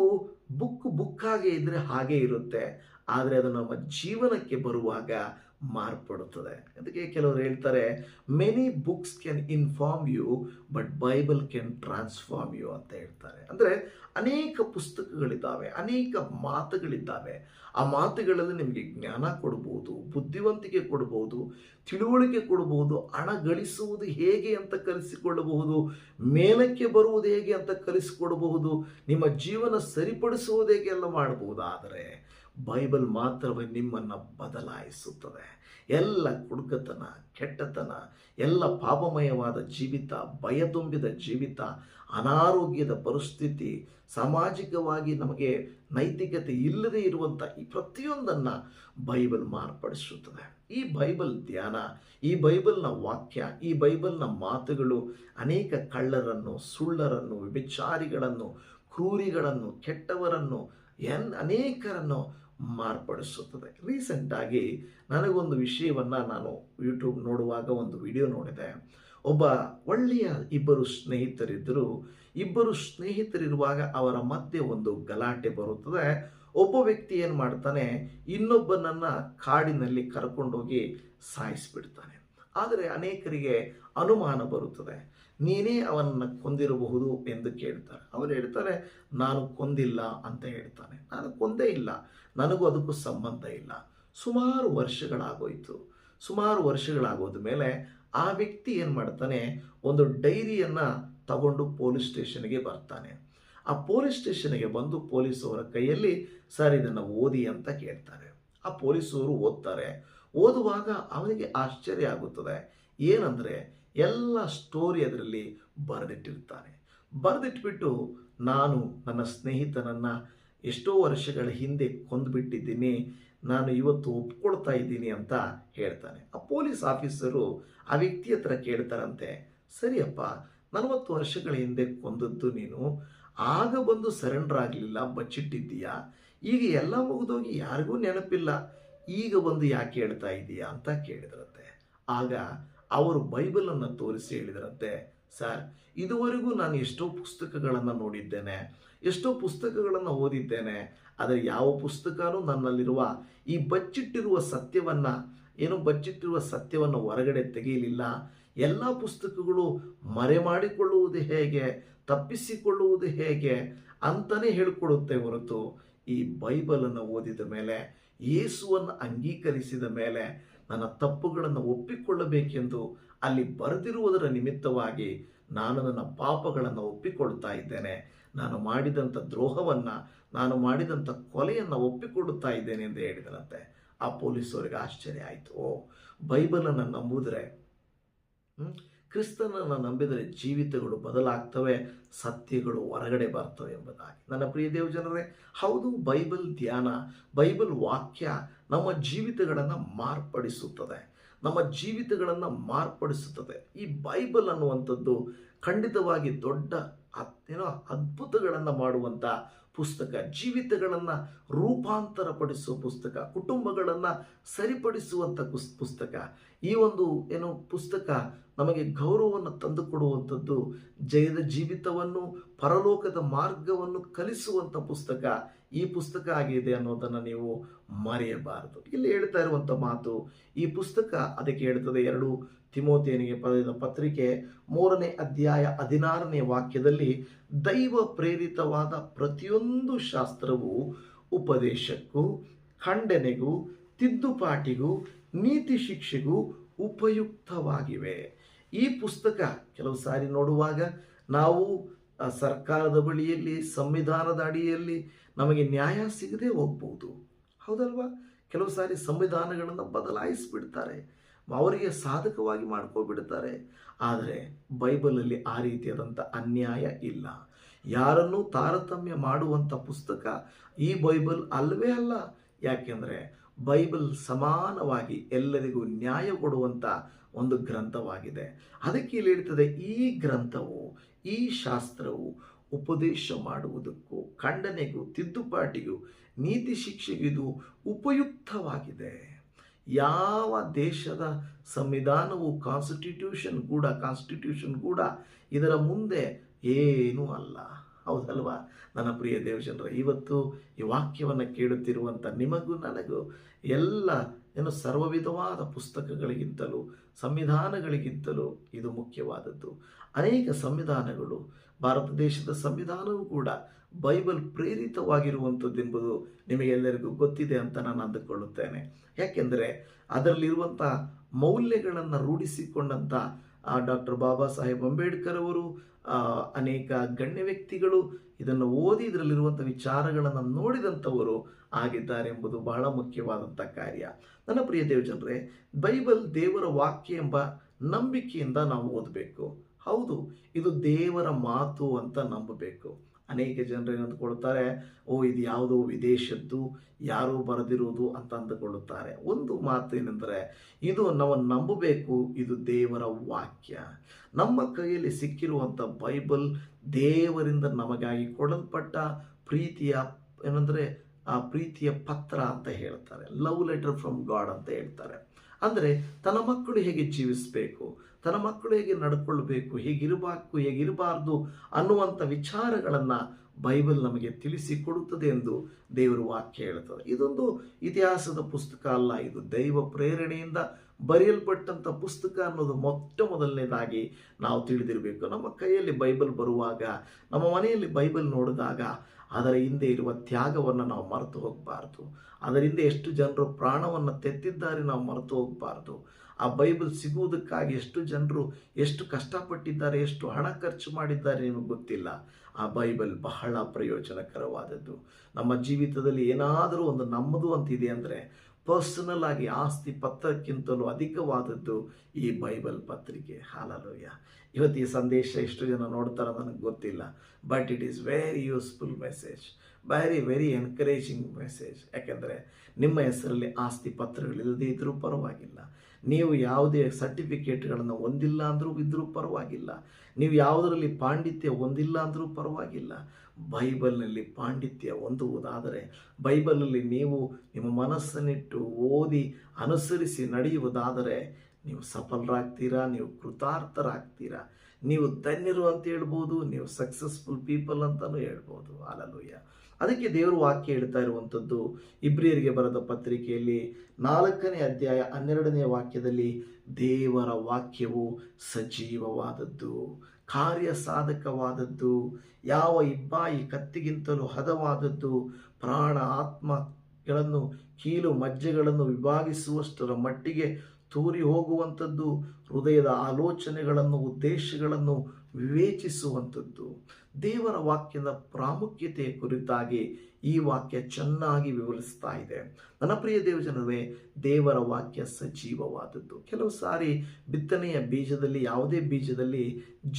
ಬುಕ್ ಹಾಗೆ ಇದ್ರೆ ಹಾಗೆ ಇರುತ್ತೆ, ಆದರೆ ಅದು ನಮ್ಮ ಜೀವನಕ್ಕೆ ಬರುವಾಗ ಮಾರ್ಪಡುತ್ತದೆ. ಅದಕ್ಕೆ ಕೆಲವರು ಹೇಳ್ತಾರೆ many books can inform you but Bible can transform you ಅಂತ ಹೇಳ್ತಾರೆ. ಅಂದರೆ ಅನೇಕ ಪುಸ್ತಕಗಳಿದ್ದಾವೆ, ಅನೇಕ ಮಾತುಗಳಿದ್ದಾವೆ. ಆ ಮಾತುಗಳಲ್ಲಿ ನಿಮಗೆ ಜ್ಞಾನ ಕೊಡ್ಬೋದು, ಬುದ್ಧಿವಂತಿಕೆ ಕೊಡ್ಬೋದು, ತಿಳುವಳಿಕೆ ಕೊಡ್ಬೋದು, ಹಣ ಗಳಿಸುವುದು ಹೇಗೆ ಅಂತ ಕಲಿಸಿಕೊಳ್ಳಬಹುದು, ಮೇಲಕ್ಕೆ ಬರುವುದು ಹೇಗೆ ಅಂತ ಕಲಿಸಿಕೊಡಬಹುದು, ನಿಮ್ಮ ಜೀವನ ಸರಿಪಡಿಸುವುದು ಹೇಗೆ ಎಲ್ಲ ಮಾಡಬಹುದು. ಆದರೆ ಬೈಬಲ್ ಮಾತ್ರವೇ ನಿಮ್ಮನ್ನು ಬದಲಾಯಿಸುತ್ತದೆ. ಎಲ್ಲ ಕುಡುಕತನ, ಕೆಟ್ಟತನ, ಎಲ್ಲ ಪಾಪಮಯವಾದ ಜೀವಿತ, ಭಯ ತುಂಬಿದ ಜೀವಿತ, ಅನಾರೋಗ್ಯದ ಪರಿಸ್ಥಿತಿ, ಸಾಮಾಜಿಕವಾಗಿ ನಮಗೆ ನೈತಿಕತೆ ಇಲ್ಲದೆ ಇರುವಂಥ ಈ ಪ್ರತಿಯೊಂದನ್ನು ಬೈಬಲ್ ಮಾರ್ಪಡಿಸುತ್ತದೆ. ಈ ಬೈಬಲ್ ಧ್ಯಾನ, ಈ ಬೈಬಲ್ನ ವಾಕ್ಯ, ಈ ಬೈಬಲ್ನ ಮಾತುಗಳು ಅನೇಕ ಕಳ್ಳರನ್ನು, ಸುಳ್ಳರನ್ನು, ವ್ಯಭಿಚಾರಿಗಳನ್ನು, ಕ್ರೂರಿಗಳನ್ನು, ಕೆಟ್ಟವರನ್ನು, ಅನೇಕರನ್ನು ಮಾರ್ಪಡಿಸುತ್ತದೆ. ರೀಸೆಂಟಾಗಿ ನನಗೊಂದು ವಿಷಯವನ್ನು ನಾನು ಯೂಟ್ಯೂಬ್ ನೋಡುವಾಗ ಒಂದು ವಿಡಿಯೋ ನೋಡಿದೆ. ಒಬ್ಬ ಒಳ್ಳೆಯ ಇಬ್ಬರು ಸ್ನೇಹಿತರಿರುವಾಗ ಅವರ ಮಧ್ಯೆ ಒಂದು ಗಲಾಟೆ ಬರುತ್ತದೆ. ಒಬ್ಬ ವ್ಯಕ್ತಿ ಏನು ಮಾಡ್ತಾನೆ, ಇನ್ನೊಬ್ಬನನ್ನು ಕಾಡಿನಲ್ಲಿ ಕರ್ಕೊಂಡೋಗಿ ಸಾಯಿಸಿಬಿಡ್ತಾನೆ. ಆದರೆ ಅನೇಕರಿಗೆ ಅನುಮಾನ ಬರುತ್ತದೆ, ನೀನೇ ಅವನನ್ನು ಕೊಂದಿರಬಹುದು ಎಂದು ಕೇಳ್ತಾರೆ. ಅವನು ಹೇಳ್ತಾರೆ ನಾನು ಕೊಂದಿಲ್ಲ ಅಂತ ಹೇಳ್ತಾನೆ. ನಾನು ಕೊಂದೇ ಇಲ್ಲ, ನನಗೂ ಅದಕ್ಕೂ ಸಂಬಂಧ ಇಲ್ಲ. ಸುಮಾರು ವರ್ಷಗಳಾಗೋದ ಮೇಲೆ ಆ ವ್ಯಕ್ತಿ ಏನು ಮಾಡ್ತಾನೆ, ಒಂದು ಡೈರಿಯನ್ನು ತಗೊಂಡು ಪೊಲೀಸ್ ಸ್ಟೇಷನ್ಗೆ ಬರ್ತಾನೆ. ಆ ಪೊಲೀಸ್ ಸ್ಟೇಷನ್ಗೆ ಬಂದು ಪೊಲೀಸವರ ಕೈಯಲ್ಲಿ ಸರ್ ಇದನ್ನು ಓದಿ ಅಂತ ಕೇಳ್ತಾರೆ. ಆ ಪೊಲೀಸವರು ಓದ್ತಾರೆ. ಓದುವಾಗ ಅವನಿಗೆ ಆಶ್ಚರ್ಯ ಆಗುತ್ತದೆ. ಏನಂದರೆ ಎಲ್ಲ ಸ್ಟೋರಿ ಅದರಲ್ಲಿ ಬರೆದಿಟ್ಟಿರ್ತಾನೆ. ಬರೆದಿಟ್ಬಿಟ್ಟು ನಾನು ನನ್ನ ಸ್ನೇಹಿತನನ್ನು ಎಷ್ಟೋ ವರ್ಷಗಳ ಹಿಂದೆ ಕೊಂದುಬಿಟ್ಟಿದ್ದೀನಿ, ನಾನು ಇವತ್ತು ಒಪ್ಕೊಳ್ತಾ ಇದ್ದೀನಿ ಅಂತ ಹೇಳ್ತಾನೆ. ಆ ಪೊಲೀಸ್ ಆಫೀಸರು ಆ ವ್ಯಕ್ತಿ ಹತ್ರ ಕೇಳ್ತಾರಂತೆ, ಸರಿಯಪ್ಪ 40 ವರ್ಷಗಳ ಹಿಂದೆ ಕೊಂದದ್ದು ನೀನು, ಆಗ ಬಂದು ಸರೆಂಡರ್ ಆಗಲಿಲ್ಲ, ಬಚ್ಚಿಟ್ಟಿದ್ದೀಯಾ, ಈಗ ಎಲ್ಲ ಮುಗಿದೋಗಿ ಯಾರಿಗೂ ನೆನಪಿಲ್ಲ, ಈಗ ಬಂದು ಯಾಕೆ ಹೇಳ್ತಾ ಇದ್ದೀಯಾ ಅಂತ ಕೇಳಿದ್ರಂತೆ. ಆಗ ಅವರು ಬೈಬಲನ್ನು ತೋರಿಸಿ ಹೇಳಿದ್ರಂತೆ, ಸರ್ ಇದುವರೆಗೂ ನಾನು ಎಷ್ಟೋ ಪುಸ್ತಕಗಳನ್ನು ನೋಡಿದ್ದೇನೆ, ಎಷ್ಟೋ ಪುಸ್ತಕಗಳನ್ನು ಓದಿದ್ದೇನೆ, ಆದರೆ ಯಾವ ಪುಸ್ತಕನೂ ನನ್ನಲ್ಲಿರುವ ಈ ಬಚ್ಚಿಟ್ಟಿರುವ ಸತ್ಯವನ್ನು ಹೊರಗಡೆ ತೆಗೆಯಲಿಲ್ಲ. ಎಲ್ಲ ಪುಸ್ತಕಗಳು ಮರೆಮಾಡಿಕೊಳ್ಳುವುದು ಹೇಗೆ, ತಪ್ಪಿಸಿಕೊಳ್ಳುವುದು ಹೇಗೆ ಅಂತಲೇ ಹೇಳಿಕೊಡುತ್ತೆ ಹೊರತು ಈ ಬೈಬಲನ್ನು ಓದಿದ ಮೇಲೆ, ಯೇಸುವನ್ನು ಅಂಗೀಕರಿಸಿದ ಮೇಲೆ ನನ್ನ ತಪ್ಪುಗಳನ್ನು ಒಪ್ಪಿಕೊಳ್ಳಬೇಕೆಂದು ಅಲ್ಲಿ ಬರೆದಿರುವುದರ ನಿಮಿತ್ತವಾಗಿ ನಾನು ನನ್ನ ಪಾಪಗಳನ್ನು ಒಪ್ಪಿಕೊಳ್ತಾ ಇದ್ದೇನೆ, ನಾನು ಮಾಡಿದಂಥ ದ್ರೋಹವನ್ನು, ನಾನು ಮಾಡಿದಂಥ ಕೊಲೆಯನ್ನು ಒಪ್ಪಿಕೊಡುತ್ತಾ ಇದ್ದೇನೆ ಎಂದು ಹೇಳಿದರಂತೆ. ಆ ಪೊಲೀಸವರಿಗೆ ಆಶ್ಚರ್ಯ ಆಯಿತು. ಬೈಬಲನ್ನು ನಂಬುದರೆ, ಕ್ರಿಸ್ತನನ್ನು ನಂಬಿದರೆ ಜೀವಿತಗಳು ಬದಲಾಗ್ತವೆ, ಸತ್ಯಗಳು ಹೊರಗಡೆ ಬರ್ತವೆ ಎಂಬುದಾಗಿ. ನನ್ನ ಪ್ರಿಯ ದೇವಜನರೇ, ಹೌದು, ಬೈಬಲ್ ಧ್ಯಾನ, ಬೈಬಲ್ ವಾಕ್ಯ ನಮ್ಮ ಜೀವಿತಗಳನ್ನು ಮಾರ್ಪಡಿಸುತ್ತದೆ. ಈ ಬೈಬಲ್ ಅನ್ನುವಂಥದ್ದು ಖಂಡಿತವಾಗಿ ದೊಡ್ಡ ಅದ್ಭುತಗಳನ್ನು ಮಾಡುವಂಥ ಪುಸ್ತಕ, ಜೀವಿತಗಳನ್ನು ರೂಪಾಂತರಪಡಿಸುವ ಪುಸ್ತಕ, ಕುಟುಂಬಗಳನ್ನು ಸರಿಪಡಿಸುವಂಥ ಪುಸ್ತಕ. ಈ ಒಂದು ಪುಸ್ತಕ ನಮಗೆ ಗೌರವವನ್ನು ತಂದುಕೊಡುವಂಥದ್ದು, ಜಯದ ಜೀವಿತವನ್ನು, ಪರಲೋಕದ ಮಾರ್ಗವನ್ನು ಕಲಿಸುವಂಥ ಪುಸ್ತಕ ಈ ಪುಸ್ತಕ ಆಗಿದೆ ಅನ್ನೋದನ್ನು ನೀವು ಮರೆಯಬಾರದು. ಇಲ್ಲಿ ಹೇಳ್ತಾ ಇರುವಂಥ ಮಾತು, ಈ ಪುಸ್ತಕ ಅದಕ್ಕೆ ಹೇಳ್ತದೆ. 2 ತಿಮೋಥೆಯನಿಗೆ ಬರೆದ ಪತ್ರಿಕೆ 3ನೇ ಅಧ್ಯಾಯ 16ನೇ ವಾಕ್ಯದಲ್ಲಿ, ದೈವ ಪ್ರೇರಿತವಾದ ಪ್ರತಿಯೊಂದು ಶಾಸ್ತ್ರವು ಉಪದೇಶಕ್ಕೂ, ಖಂಡನೆಗೂ, ತಿದ್ದುಪಾಟಿಗೂ, ನೀತಿ ಶಿಕ್ಷೆಗೂ ಉಪಯುಕ್ತವಾಗಿವೆ. ಈ ಪುಸ್ತಕ ಕೆಲವು ಸಾರಿ ನೋಡುವಾಗ ನಾವು ಸರ್ಕಾರದ ಬಳಿಯಲ್ಲಿ, ಸಂವಿಧಾನದ ಅಡಿಯಲ್ಲಿ ನಮಗೆ ನ್ಯಾಯ ಸಿಗದೆ ಹೋಗ್ಬೋದು, ಹೌದಲ್ವಾ? ಕೆಲವು ಸಾರಿ ಸಂವಿಧಾನಗಳನ್ನು ಬದಲಾಯಿಸಿಬಿಡ್ತಾರೆ, ಅವರಿಗೆ ಸಾಧಕವಾಗಿ ಮಾಡ್ಕೊಬಿಡ್ತಾರೆ. ಆದರೆ ಬೈಬಲಲ್ಲಿ ಆ ರೀತಿಯಾದಂಥ ಅನ್ಯಾಯ ಇಲ್ಲ. ಯಾರನ್ನೂ ತಾರತಮ್ಯ ಮಾಡುವಂಥ ಪುಸ್ತಕ ಈ ಬೈಬಲ್ ಅಲ್ಲವೇ ಅಲ್ಲ. ಯಾಕೆಂದರೆ ಬೈಬಲ್ ಸಮಾನವಾಗಿ ಎಲ್ಲರಿಗೂ ನ್ಯಾಯ ಕೊಡುವಂಥ ಒಂದು ಗ್ರಂಥವಾಗಿದೆ. ಅದಕ್ಕೆ ಇಲ್ಲಿ ಹೇಳ್ತದೆ, ಈ ಗ್ರಂಥವು, ಈ ಶಾಸ್ತ್ರವು ಉಪದೇಶ ಮಾಡುವುದಕ್ಕೂ, ಖಂಡನೆಗೂ, ತಿದ್ದುಪಾಟಿಗೂ, ನೀತಿ ಶಿಕ್ಷೆಗೂ ಇದು ಉಪಯುಕ್ತವಾಗಿದೆ. ಯಾವ ದೇಶದ ಸಂವಿಧಾನವು ಕಾನ್ಸ್ಟಿಟ್ಯೂಷನ್ ಕೂಡ ಇದರ ಮುಂದೆ ಏನೂ ಅಲ್ಲ. ಹೌದಲ್ವಾ ನನ್ನ ಪ್ರಿಯ ದೇವಜನರೇ? ಇವತ್ತು ಈ ವಾಕ್ಯವನ್ನು ಕೇಳುತ್ತಿರುವಂಥ ನಿಮಗೂ ನನಗೂ ಎಲ್ಲ ಸರ್ವವಿಧವಾದ ಪುಸ್ತಕಗಳಿಗಿಂತಲೂ, ಸಂವಿಧಾನಗಳಿಗಿಂತಲೂ ಇದು ಮುಖ್ಯವಾದದ್ದು. ಅನೇಕ ಸಂವಿಧಾನಗಳು, ಭಾರತ ದೇಶದ ಸಂವಿಧಾನವೂ ಕೂಡ ಬೈಬಲ್ ಪ್ರೇರಿತವಾಗಿರುವಂಥದ್ದೆಂಬುದು ನಿಮಗೆಲ್ಲರಿಗೂ ಗೊತ್ತಿದೆ ಅಂತ ನಾನು ಅಂದುಕೊಳ್ಳುತ್ತೇನೆ. ಯಾಕೆಂದರೆ ಅದರಲ್ಲಿರುವಂಥ ಮೌಲ್ಯಗಳನ್ನು ರೂಢಿಸಿಕೊಂಡಂಥ ಡಾಕ್ಟರ್ ಬಾಬಾ ಸಾಹೇಬ್ ಅಂಬೇಡ್ಕರ್ ಅವರು, ಅನೇಕ ಗಣ್ಯ ವ್ಯಕ್ತಿಗಳು ಇದನ್ನು ಓದಿ ಇದರಲ್ಲಿರುವಂಥ ವಿಚಾರಗಳನ್ನು ನೋಡಿದಂಥವರು ಆಗಿದ್ದಾರೆ ಎಂಬುದು ಬಹಳ ಮುಖ್ಯವಾದಂಥ ಕಾರ್ಯ. ನನ್ನ ಪ್ರಿಯ ದೇವಜನರೇ, ಬೈಬಲ್ ದೇವರ ವಾಕ್ಯ ಎಂಬ ನಂಬಿಕೆಯಿಂದ ನಾವು ಓದಬೇಕು. ಹೌದು, ಇದು ದೇವರ ಮಾತು ಅಂತ ನಂಬಬೇಕು. ಅನೇಕ ಜನರು ಏನು ಅಂದುಕೊಳ್ಳುತ್ತಾರೆ, ಇದು ಯಾವುದೋ ವಿದೇಶದ್ದು, ಯಾರೋ ಬರೆದಿರುವುದು ಅಂತ ಅಂದುಕೊಳ್ಳುತ್ತಾರೆ. ಒಂದು ಮಾತು ಏನೆಂದರೆ, ಇದು ನಾವು ನಂಬಬೇಕು, ಇದು ದೇವರ ವಾಕ್ಯ. ನಮ್ಮ ಕೈಯಲ್ಲಿ ಸಿಕ್ಕಿರುವಂಥ ಬೈಬಲ್ ದೇವರಿಂದ ನಮಗಾಗಿ ಕೊಡಲ್ಪಟ್ಟ ಪ್ರೀತಿಯ ಆ ಪ್ರೀತಿಯ ಪತ್ರ ಅಂತ ಹೇಳ್ತಾರೆ. ಲವ್ ಲೆಟರ್ ಫ್ರಮ್ ಗಾಡ್ ಅಂತ ಹೇಳ್ತಾರೆ. ಅಂದರೆ ತನ್ನ ಮಕ್ಕಳು ಹೇಗೆ ಜೀವಿಸಬೇಕು, ತನ್ನ ಮಕ್ಕಳು ಹೇಗೆ ನಡ್ಕೊಳ್ಬೇಕು, ಹೇಗಿರಬಾರ್ದು ಅನ್ನುವಂಥ ವಿಚಾರಗಳನ್ನು ಬೈಬಲ್ ನಮಗೆ ತಿಳಿಸಿಕೊಡುತ್ತದೆ ಎಂದು ದೇವರ ವಾಕ್ಯ ಹೇಳ್ತದೆ. ಇದೊಂದು ಇತಿಹಾಸದ ಪುಸ್ತಕ ಅಲ್ಲ, ಇದು ದೈವ ಪ್ರೇರಣೆಯಿಂದ ಬರೆಯಲ್ಪಟ್ಟಂಥ ಪುಸ್ತಕ ಅನ್ನೋದು ಮೊದಲನೇದಾಗಿ ನಾವು ತಿಳಿದಿರಬೇಕು. ನಮ್ಮ ಕೈಯಲ್ಲಿ ಬೈಬಲ್ ಬರುವಾಗ, ನಮ್ಮ ಮನೆಯಲ್ಲಿ ಬೈಬಲ್ ನೋಡಿದಾಗ ಅದರ ಹಿಂದೆ ಇರುವ ತ್ಯಾಗವನ್ನು ನಾವು ಮರೆತು ಹೋಗಬಾರ್ದು. ಅದರಿಂದ ಎಷ್ಟು ಜನರು ಪ್ರಾಣವನ್ನು ತೆತ್ತಿದ್ದಾರೆ ನಾವು ಮರೆತು ಹೋಗಬಾರ್ದು. ಆ ಬೈಬಲ್ ಸಿಗುವುದಕ್ಕಾಗಿ ಎಷ್ಟು ಜನರು ಎಷ್ಟು ಕಷ್ಟಪಟ್ಟಿದ್ದಾರೆ, ಎಷ್ಟು ಹಣ ಖರ್ಚು ಮಾಡಿದ್ದಾರೆ ನಿಮಗೆ ಗೊತ್ತಿಲ್ಲ. ಆ ಬೈಬಲ್ ಬಹಳ ಪ್ರಯೋಜನಕರವಾದದ್ದು. ನಮ್ಮ ಜೀವಿತದಲ್ಲಿ ಏನಾದರೂ ಒಂದು ನಮ್ಮದು ಅಂತಿದೆ ಅಂದರೆ ಪರ್ಸನಲ್ ಆಗಿ ಆಸ್ತಿ ಪತ್ರಕ್ಕಿಂತಲೂ ಅಧಿಕವಾದದ್ದು ಈ ಬೈಬಲ್ ಪತ್ರಿಕೆ. ಹಾಲೆಲೂಯಾ. ಇವತ್ತು ಈ ಸಂದೇಶ ಎಷ್ಟು ಜನ ನೋಡ್ತಾರೋ ನನಗೆ ಗೊತ್ತಿಲ್ಲ, but it is very useful message, very encouraging message. ಯಾಕೆಂದರೆ ನಿಮ್ಮ ಹೆಸರಲ್ಲಿ ಆಸ್ತಿ ಪತ್ರಗಳಿಲ್ಲದೆ ಇದ್ದರೂ ಪರವಾಗಿಲ್ಲ, ನೀವು ಯಾವುದೇ ಸರ್ಟಿಫಿಕೇಟ್ಗಳನ್ನು ಹೊಂದಿಲ್ಲ ಅಂದರೂ ಇದ್ದರೂ ಪರವಾಗಿಲ್ಲ, ನೀವು ಯಾವುದರಲ್ಲಿ ಪಾಂಡಿತ್ಯ ಹೊಂದಿಲ್ಲ ಅಂದರೂ ಪರವಾಗಿಲ್ಲ, ಬೈಬಲ್ನಲ್ಲಿ ಪಾಂಡಿತ್ಯ ಹೊಂದುವುದಾದರೆ, ಬೈಬಲಲ್ಲಿ ನೀವು ನಿಮ್ಮ ಮನಸ್ಸನ್ನಿಟ್ಟು ಓದಿ ಅನುಸರಿಸಿ ನಡೆಯುವುದಾದರೆ ನೀವು ಸಫಲರಾಗ್ತೀರಾ, ನೀವು ಕೃತಾರ್ಥರಾಗ್ತೀರಾ, ನೀವು ಧನ್ಯರು ಅಂತ ಹೇಳ್ಬೋದು, ನೀವು ಸಕ್ಸಸ್ಫುಲ್ ಪೀಪಲ್ ಅಂತಲೂ ಹೇಳ್ಬೋದು. ಹಾಲೆಲೂಯಾ. ಅದಕ್ಕೆ ದೇವರು ವಾಕ್ಯ ಹೇಳ್ತಾ ಇರುವಂಥದ್ದು ಇಬ್ರಿಯರಿಗೆ ಬರೆದ ಪತ್ರಿಕೆಯಲ್ಲಿ 4ನೇ ಅಧ್ಯಾಯ 12ನೇ ವಾಕ್ಯದಲ್ಲಿ, ದೇವರ ವಾಕ್ಯವು ಸಜೀವವಾದದ್ದು, ಕಾರ್ಯ ಸಾಧಕವಾದದ್ದು, ಯಾವ ಇಬ್ಬಾಯಿ ಕತ್ತಿಗಿಂತಲೂ ಹದವಾದದ್ದು, ಪ್ರಾಣ ಆತ್ಮಗಳನ್ನು ಕೀಲು ಮಜ್ಜೆಗಳನ್ನು ವಿಭಾಗಿಸುವಷ್ಟರ ಮಟ್ಟಿಗೆ ತೂರಿ ಹೋಗುವಂಥದ್ದು, ಹೃದಯದ ಆಲೋಚನೆಗಳನ್ನು ಉದ್ದೇಶಗಳನ್ನು ವಿವೇಚಿಸುವಂಥದ್ದು. ದೇವರ ವಾಕ್ಯದ ಪ್ರಾಮುಖ್ಯತೆಯ ಕುರಿತಾಗಿ ಈ ವಾಕ್ಯ ಚೆನ್ನಾಗಿ ವಿವರಿಸ್ತಾ ಇದೆ. ನನ್ನ ಪ್ರಿಯ ದೇವಜನರೇ, ದೇವರ ವಾಕ್ಯ ಸಜೀವವಾದದ್ದು. ಕೆಲವು ಸಾರಿ ಬಿತ್ತನೆಯ ಬೀಜದಲ್ಲಿ, ಯಾವುದೇ ಬೀಜದಲ್ಲಿ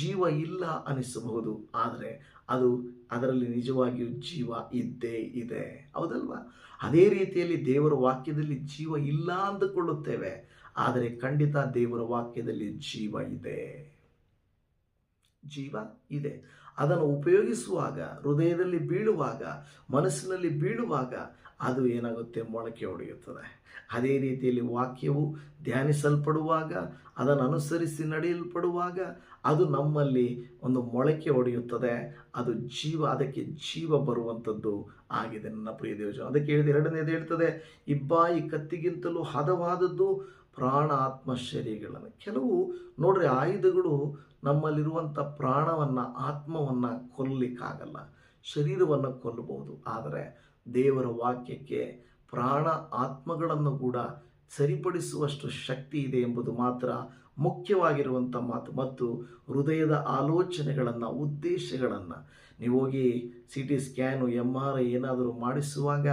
ಜೀವ ಇಲ್ಲ ಅನಿಸಬಹುದು, ಆದರೆ ಅದರಲ್ಲಿ ನಿಜವಾಗಿಯೂ ಜೀವ ಇದ್ದೇ ಇದೆ. ಹೌದಲ್ವಾ? ಅದೇ ರೀತಿಯಲ್ಲಿ ದೇವರ ವಾಕ್ಯದಲ್ಲಿ ಜೀವ ಇಲ್ಲ ಅಂದುಕೊಳ್ಳುತ್ತೇವೆ, ಆದರೆ ಖಂಡಿತ ದೇವರ ವಾಕ್ಯದಲ್ಲಿ ಜೀವ ಇದೆ. ಜೀವ ಇದೆ. ಅದನ್ನು ಉಪಯೋಗಿಸುವಾಗ, ಹೃದಯದಲ್ಲಿ ಬೀಳುವಾಗ, ಮನಸ್ಸಿನಲ್ಲಿ ಬೀಳುವಾಗ ಅದು ಏನಾಗುತ್ತೆ, ಮೊಳಕೆ ಹೊಡೆಯುತ್ತದೆ. ಅದೇ ರೀತಿಯಲ್ಲಿ ವಾಕ್ಯವು ಧ್ಯಾನಿಸಲ್ಪಡುವಾಗ, ಅದನ್ನು ಅನುಸರಿಸಿ ನಡೆಯಲ್ಪಡುವಾಗ ಅದು ನಮ್ಮಲ್ಲಿ ಒಂದು ಮೊಳಕೆ ಹೊಡೆಯುತ್ತದೆ. ಅದು ಜೀವ, ಅದಕ್ಕೆ ಜೀವ ಬರುವಂಥದ್ದು ಆಗಿದೆ ನನ್ನ ಪ್ರಿಯ ದೇವಜನ. ಅದಕ್ಕೆ ಹೇಳಿದ 2ನೇದು ಹೇಳ್ತದೆ, ಇಬ್ಬಾಯಿ ಕತ್ತಿಗಿಂತಲೂ ಹದವಾದದ್ದು, ಪ್ರಾಣ ಆತ್ಮ ಶರೀರಗಳನ್ನು. ಕೆಲವು ನೋಡ್ರಿ, ಆಯುಧಗಳು ನಮ್ಮಲ್ಲಿರುವಂಥ ಪ್ರಾಣವನ್ನು, ಆತ್ಮವನ್ನು ಕೊಲ್ಲಲಿಕ್ಕಾಗಲ್ಲ, ಶರೀರವನ್ನು ಕೊಲ್ಲಬಹುದು. ಆದರೆ ದೇವರ ವಾಕ್ಯಕ್ಕೆ ಪ್ರಾಣ ಆತ್ಮಗಳನ್ನು ಕೂಡ ಸರಿಪಡಿಸುವಷ್ಟು ಶಕ್ತಿ ಇದೆ ಎಂಬುದು ಮಾತ್ರ ಮುಖ್ಯವಾಗಿರುವಂಥ ಮಾತು. ಮತ್ತು ಹೃದಯದ ಆಲೋಚನೆಗಳನ್ನು, ಉದ್ದೇಶಗಳನ್ನು ನೀವು ಹೋಗಿ CT ಸ್ಕ್ಯಾನು, MRI ಏನಾದರೂ ಮಾಡಿಸುವಾಗ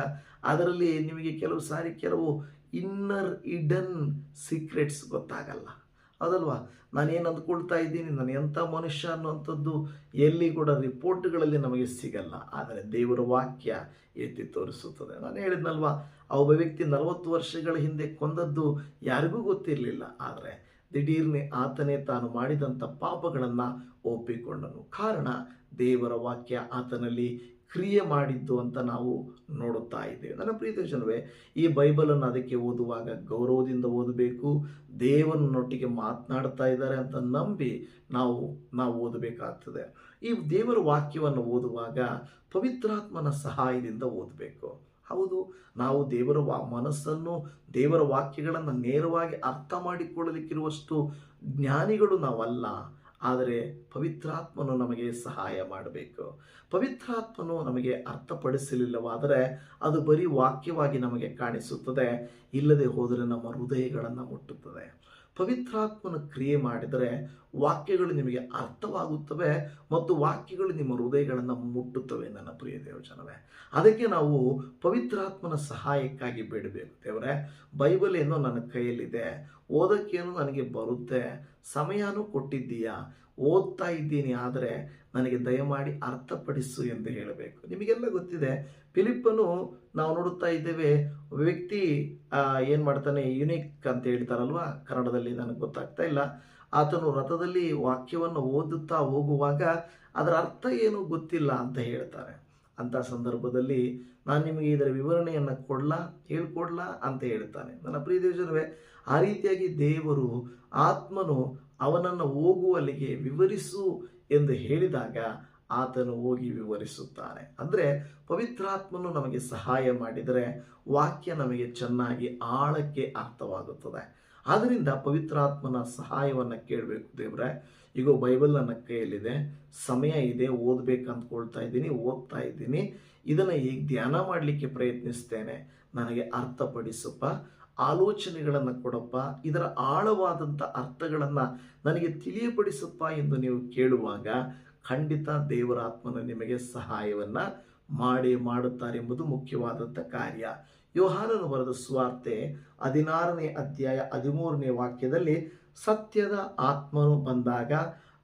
ಅದರಲ್ಲಿ ನಿಮಗೆ ಕೆಲವು ಸಾರಿ ಕೆಲವು ಇನ್ನರ್ ಇಡನ್ ಸೀಕ್ರೆಟ್ಸ್ ಗೊತ್ತಾಗಲ್ಲ. ಹೌದಲ್ವಾ? ನಾನೇನು ಅಂದ್ಕೊಳ್ತಾ ಇದ್ದೀನಿ, ನಾನು ಎಂಥ ಮನುಷ್ಯ ಅನ್ನುವಂಥದ್ದು ಎಲ್ಲಿ ಕೂಡ ರಿಪೋರ್ಟ್ಗಳಲ್ಲಿ ನಮಗೆ ಸಿಗಲ್ಲ. ಆದರೆ ದೇವರ ವಾಕ್ಯ ಎತ್ತಿ ತೋರಿಸುತ್ತದೆ. ನಾನು ಹೇಳಿದ್ನಲ್ವಾ, ಆ ಒಬ್ಬ ವ್ಯಕ್ತಿ 40 ವರ್ಷಗಳ ಹಿಂದೆ ಕೊಂದದ್ದು ಯಾರಿಗೂ ಗೊತ್ತಿರಲಿಲ್ಲ. ಆದರೆ ದಿಢೀರ್ನೆ ಆತನೇ ತಾನು ಮಾಡಿದಂಥ ಪಾಪಗಳನ್ನು ಒಪ್ಪಿಕೊಂಡನು. ಕಾರಣ ದೇವರ ವಾಕ್ಯ ಆತನಲ್ಲಿ ಕ್ರಿಯೆ ಮಾಡಿದ್ದು ಅಂತ ನಾವು ನೋಡುತ್ತಾ ಇದ್ದೇವೆ. ನನ್ನ ಪ್ರೀತಿಯ ಜನವೇ, ಈ ಬೈಬಲನ್ನು ಅದಕ್ಕೆ ಓದುವಾಗ ಗೌರವದಿಂದ ಓದಬೇಕು. ದೇವರನ್ನೊಟ್ಟಿಗೆ ಮಾತನಾಡ್ತಾ ಇದ್ದಾರೆ ಅಂತ ನಂಬಿ ನಾವು ಓದಬೇಕಾಗ್ತದೆ. ಈ ದೇವರ ವಾಕ್ಯವನ್ನು ಓದುವಾಗ ಪವಿತ್ರಾತ್ಮನ ಸಹಾಯದಿಂದ ಓದಬೇಕು. ಹೌದು, ನಾವು ದೇವರ ಮನಸ್ಸನ್ನು, ದೇವರ ವಾಕ್ಯಗಳನ್ನು ನೇರವಾಗಿ ಅರ್ಥ ಮಾಡಿಕೊಳ್ಳಲಿಕ್ಕಿರುವಷ್ಟು ಜ್ಞಾನಿಗಳು ನಾವಲ್ಲ. ಆದರೆ ಪವಿತ್ರಾತ್ಮನು ನಮಗೆ ಸಹಾಯ ಮಾಡಬೇಕು. ಪವಿತ್ರಾತ್ಮನು ನಮಗೆ ಅರ್ಥಪಡಿಸಲಿಲ್ಲವಾದರೆ ಅದು ಬರೀ ವಾಕ್ಯವಾಗಿ ನಮಗೆ ಕಾಣಿಸುತ್ತದೆ, ಇಲ್ಲದೆ ಹೋದರೆ ನಮ್ಮ ಹೃದಯಗಳನ್ನು ಮುಟ್ಟುತ್ತದೆ. ಪವಿತ್ರಾತ್ಮನ ಕ್ರಿಯೆ ಮಾಡಿದರೆ ವಾಕ್ಯಗಳು ನಿಮಗೆ ಅರ್ಥವಾಗುತ್ತವೆ ಮತ್ತು ವಾಕ್ಯಗಳು ನಿಮ್ಮ ಹೃದಯಗಳನ್ನು ಮುಟ್ಟುತ್ತವೆ. ನನ್ನ ಪ್ರಿಯ ದೇವಜನವೇ, ಅದಕ್ಕೆ ನಾವು ಪವಿತ್ರಾತ್ಮನ ಸಹಾಯಕ್ಕಾಗಿ ಬೇಡಬೇಕು. ದೇವರೇ, ಬೈಬಲ್ ಏನೋ ನನ್ನ ಕೈಯಲ್ಲಿದೆ, ಓದೋಕ್ಕೇನೋ ನನಗೆ ಬರುತ್ತೆ, ಸಮಯನೂ ಕೊಟ್ಟಿದ್ದೀಯಾ, ಓದ್ತಾ ಇದ್ದೀನಿ, ಆದರೆ ನನಗೆ ದಯಮಾಡಿ ಅರ್ಥಪಡಿಸು ಎಂದು ಹೇಳಬೇಕು. ನಿಮಗೆಲ್ಲ ಗೊತ್ತಿದೆ, ಫಿಲಿಪ್ಪನು ನಾವು ನೋಡುತ್ತಾ ಇದ್ದೇವೆ, ವ್ಯಕ್ತಿ ಏನು ಮಾಡ್ತಾನೆ, ಯುನಿಕ್ ಅಂತ ಹೇಳ್ತಾರಲ್ವ ಕನ್ನಡದಲ್ಲಿ, ನನಗೆ ಗೊತ್ತಾಗ್ತಾ ಇಲ್ಲ. ಆತನು ರಥದಲ್ಲಿ ವಾಕ್ಯವನ್ನು ಓದುತ್ತಾ ಹೋಗುವಾಗ ಅದರ ಅರ್ಥ ಏನು ಗೊತ್ತಿಲ್ಲ ಅಂತ ಹೇಳ್ತಾರೆ. ಅಂಥ ಸಂದರ್ಭದಲ್ಲಿ ನಾನು ನಿಮಗೆ ಇದರ ವಿವರಣೆಯನ್ನು ಹೇಳ್ಕೊಡ್ಲಾ ಅಂತ ಹೇಳ್ತಾನೆ. ನನ್ನ ಪ್ರಿಯ ದೇವಜನವೇ, ಆ ರೀತಿಯಾಗಿ ದೇವರು ಆತ್ಮನು ಅವನನ್ನು ಹೋಗುವಲ್ಲಿಗೆ ವಿವರಿಸು ಎಂದು ಹೇಳಿದಾಗ ಆತನು ಹೋಗಿ ವಿವರಿಸುತ್ತಾನೆ. ಅಂದರೆ ಪವಿತ್ರಾತ್ಮನು ನಮಗೆ ಸಹಾಯ ಮಾಡಿದರೆ ವಾಕ್ಯ ನಮಗೆ ಚೆನ್ನಾಗಿ ಆಳಕ್ಕೆ ಅರ್ಥವಾಗುತ್ತದೆ. ಆದ್ದರಿಂದ ಪವಿತ್ರಾತ್ಮನ ಸಹಾಯವನ್ನು ಕೇಳಬೇಕು. ದೇವರೇ, ಈಗ ಬೈಬಲ್ ನನ್ನ ಕೈಯಲ್ಲಿದೆ, ಸಮಯ ಇದೆ, ಓದಬೇಕಂದ್ಕೊಳ್ತಾ ಇದ್ದೀನಿ, ಓದ್ತಾ ಇದ್ದೀನಿ, ಇದನ್ನು ಈಗ ಧ್ಯಾನ ಮಾಡಲಿಕ್ಕೆ ಪ್ರಯತ್ನಿಸ್ತೇನೆ, ನನಗೆ ಅರ್ಥಪಡಿಸಪ್ಪ, ಆಲೋಚನೆಗಳನ್ನು ಕೊಡಪ್ಪ, ಇದರ ಆಳವಾದಂಥ ಅರ್ಥಗಳನ್ನು ನನಗೆ ತಿಳಿಯಪಡಿಸಪ್ಪ ಎಂದು ನೀವು ಕೇಳುವಾಗ ಖಂಡಿತ ದೇವರ ಆತ್ಮನು ನಿಮಗೆ ಸಹಾಯವನ್ನು ಮಾಡುತ್ತಾರೆ ಎಂಬುದು ಮುಖ್ಯವಾದಂಥ ಕಾರ್ಯ. ಯೋಹಾನನು ಬರೆದ ಸುವಾರ್ತೆ 16ನೇ ಅಧ್ಯಾಯ 13ನೇ ವಾಕ್ಯದಲ್ಲಿ, ಸತ್ಯದ ಆತ್ಮನು ಬಂದಾಗ